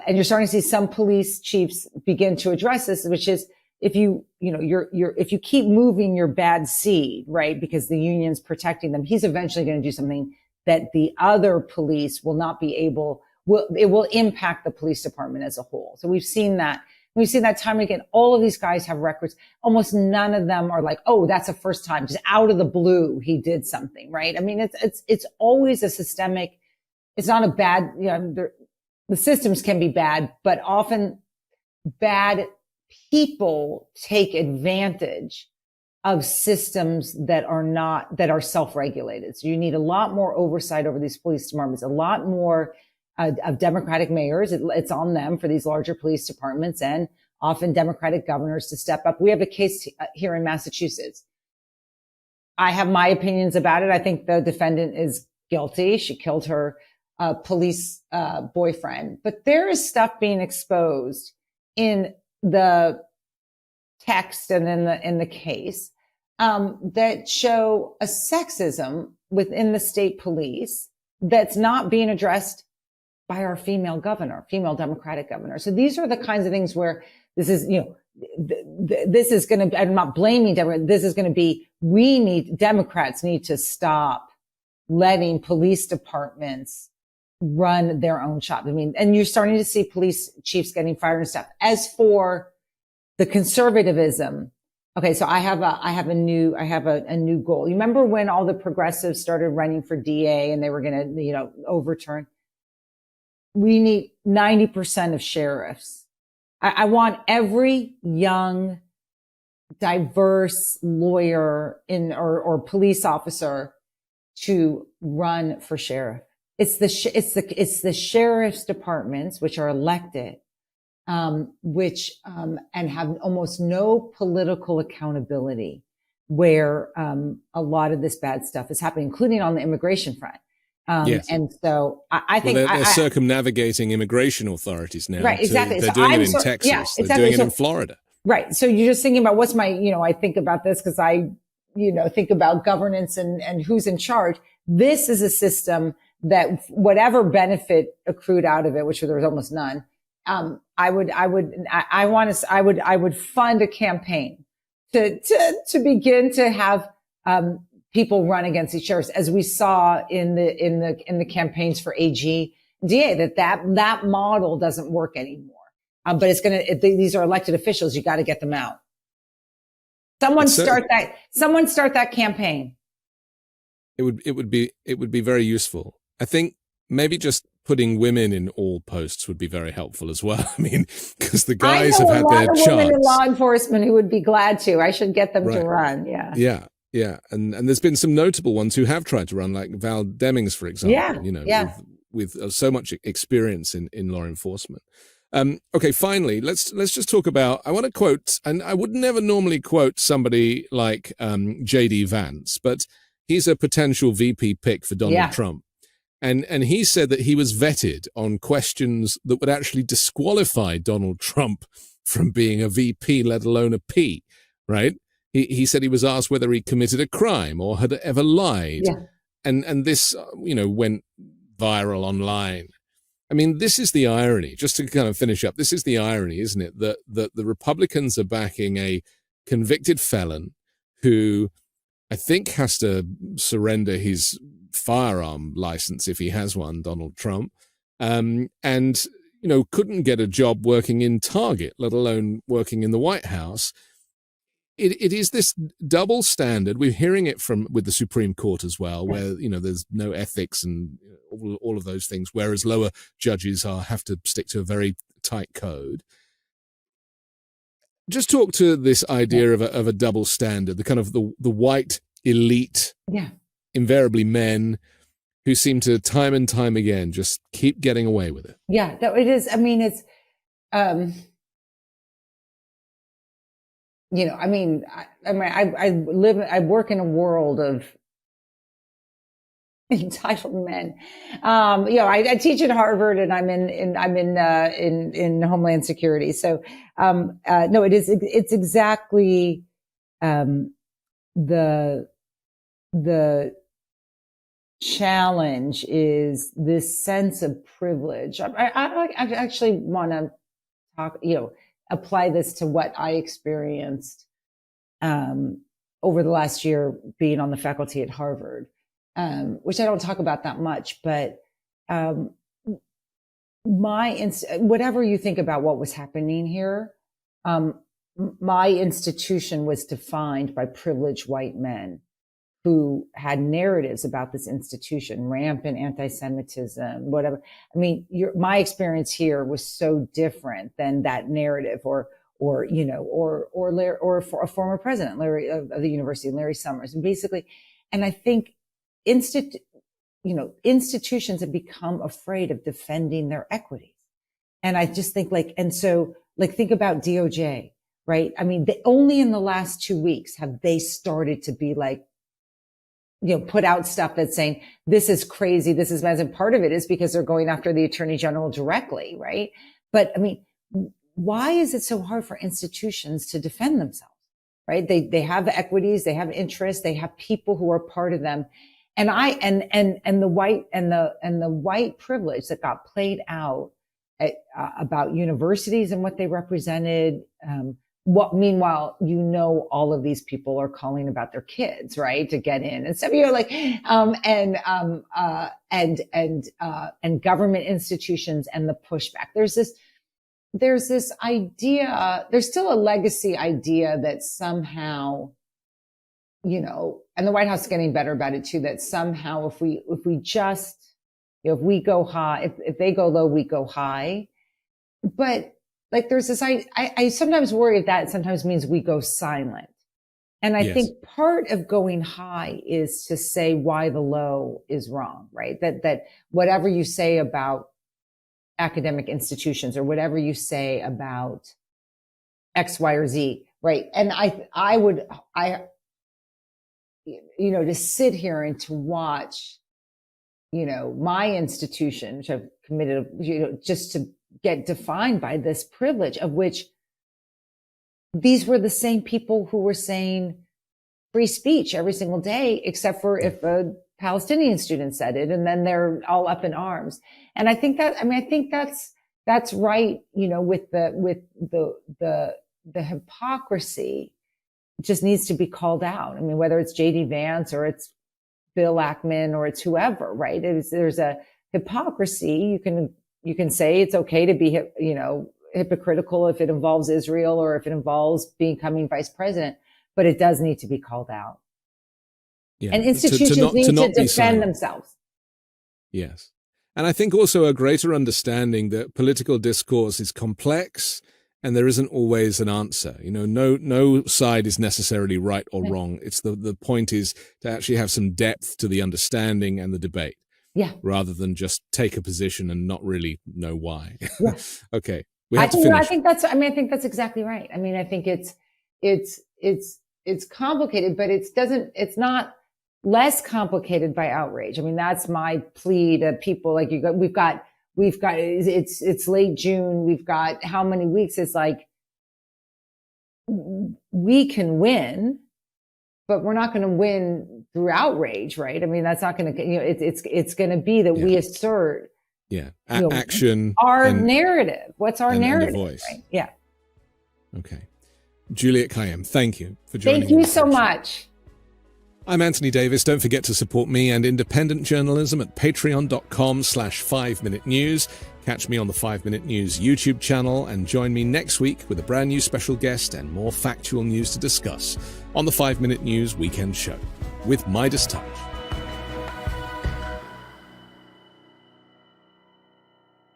B: you're starting to see some police chiefs begin to address this, which is if if you keep moving your bad seed, right, because the union's protecting them, he's eventually going to do something that the other police will not be able, it will impact the police department as a whole. So we've seen that. We've seen that time and again. All of these guys have records. Almost none of them are like, oh, that's the first time. Just out of the blue, he did something, right? I mean, it's always a systemic. It's not a bad, the systems can be bad, but often bad people take advantage of systems that are self-regulated. So you need a lot more oversight over these police departments, a lot more of Democratic mayors. It's on them for these larger police departments and often Democratic governors to step up. We have a case here in Massachusetts. I have my opinions about it. I think the defendant is guilty. She killed her police boyfriend. But there is stuff being exposed in the text and in the case that show a sexism within the state police that's not being addressed by our female Democratic governor. So these are the kinds of things where this is, this is going to, I'm not blaming Democrats. This is going to be, Democrats need to stop letting police departments run their own shop. I mean, and you're starting to see police chiefs getting fired and stuff. As for the conservatism, okay, so I have a new goal. You remember when all the progressives started running for DA and they were going to, overturn? We need 90% of sheriffs. I want every young diverse lawyer or police officer to run for sheriff. It's the sheriff's departments, which are elected, and have almost no political accountability, where a lot of this bad stuff is happening, including on the immigration front.
A: Yes.
B: And so I think
A: they're circumnavigating immigration authorities now.
B: Right, exactly.
A: They're doing it in Texas.
B: Yeah, exactly.
A: They're doing it in Florida.
B: Right. So you're just thinking about I think about this because I think about governance and who's in charge. This is a system that whatever benefit accrued out of it, which there was almost none, I would fund a campaign to begin to have people run against each other, as we saw in the campaigns for AG, DA, that model doesn't work anymore. But these are elected officials. You got to get them out. Someone start that campaign.
A: It would be very useful. I think maybe just putting women in all posts would be very helpful as well. I mean, because the guys have had their chance. I know a lot of women in
B: law enforcement who would be glad to. I should get them to run. Yeah.
A: Yeah. And there's been some notable ones who have tried to run, like Val Demings, for example, with so much experience in law enforcement. Okay, finally, let's just talk about, I want to quote, and I would never normally quote somebody like J.D. Vance, but he's a potential VP pick for Donald Trump. And he said that he was vetted on questions that would actually disqualify Donald Trump from being a VP, let alone a P, right? He said he was asked whether he committed a crime or had ever lied. Yeah. And this, went viral online. I mean, this is the irony, just to kind of finish up. This is the irony, isn't it? That the Republicans are backing a convicted felon who I think has to surrender his firearm license if he has one, Donald Trump, and couldn't get a job working in Target, let alone working in the White House. It is this double standard. We're hearing it with the Supreme Court as well, where there's no ethics and all of those things, whereas lower judges have to stick to a very tight code. Just talk to this idea of a double standard, the kind of the white elite, invariably men who seem to time and time again just keep getting away with it.
B: Yeah, it is. I mean, it's. I work in a world of entitled men. I teach at Harvard, and I'm in Homeland Security. So, no, it's exactly the challenge is this sense of privilege. I actually want to talk, apply this to what I experienced over the last year being on the faculty at Harvard, which I don't talk about that much, but whatever you think about what was happening here, my institution was defined by privileged white men who had narratives about this institution, rampant anti-Semitism, whatever. I mean, my experience here was so different than that narrative, or a former president, Larry, of the university, Larry Summers, and basically, and I think institutions have become afraid of defending their equities, and I just think think about DOJ, right? I mean, only in the last 2 weeks have they started to be put out stuff that's saying, this is crazy, this is bad. And part of it is because they're going after the attorney general directly, right? But I mean, why is it so hard for institutions to defend themselves, right? They have equities, they have interests, they have people who are part of them. And the white privilege that got played out about universities and what they represented, meanwhile, all of these people are calling about their kids, right, to get in. And so you're like, and government institutions and the pushback. There's this idea, there's still a legacy idea that somehow, and the White House is getting better about it too, that somehow if we go high, if they go low, we go high. But like there's this, I sometimes worry that sometimes means we go silent. And I think part of going high is to say why the low is wrong, right? That whatever you say about academic institutions or whatever you say about X, Y, or Z, right? And I would, to sit here and to watch, my institution, which I've committed, just to get defined by this privilege of which these were the same people who were saying free speech every single day, except for if a Palestinian student said it, and then they're all up in arms. And I think that's right. With the hypocrisy just needs to be called out. I mean, whether it's J.D. Vance or it's Bill Ackman or it's whoever, right? There's a hypocrisy. You can say it's okay to be, hypocritical if it involves Israel or if it involves becoming vice president, but it does need to be called out.
A: Yeah.
B: And institutions need to defend themselves.
A: Yes. And I think also a greater understanding that political discourse is complex and there isn't always an answer. No side is necessarily right or wrong. It's the point is to actually have some depth to the understanding and the debate.
B: Yeah.
A: Rather than just take a position and not really know why.
B: Yeah.
A: Okay. I think
B: that's exactly right. I mean, I think it's complicated, but it's not less complicated by outrage. I mean, that's my plea to people like you. We've got, it's late June. We've got how many weeks? It's like, we can win, but we're not going to win through outrage, right? I mean, that's not going to, it's going to be that we assert
A: action,
B: our narrative. What's our narrative?
A: And the voice.
B: Right? Yeah.
A: Okay. Juliette Kayyem, thank you for joining us.
B: Thank you so much.
A: I'm Anthony Davis. Don't forget to support me and independent journalism at patreon.com/5Minute News. Catch me on the 5 Minute News YouTube channel and join me next week with a brand new special guest and more factual news to discuss on the 5 Minute News Weekend Show with Midas Touch.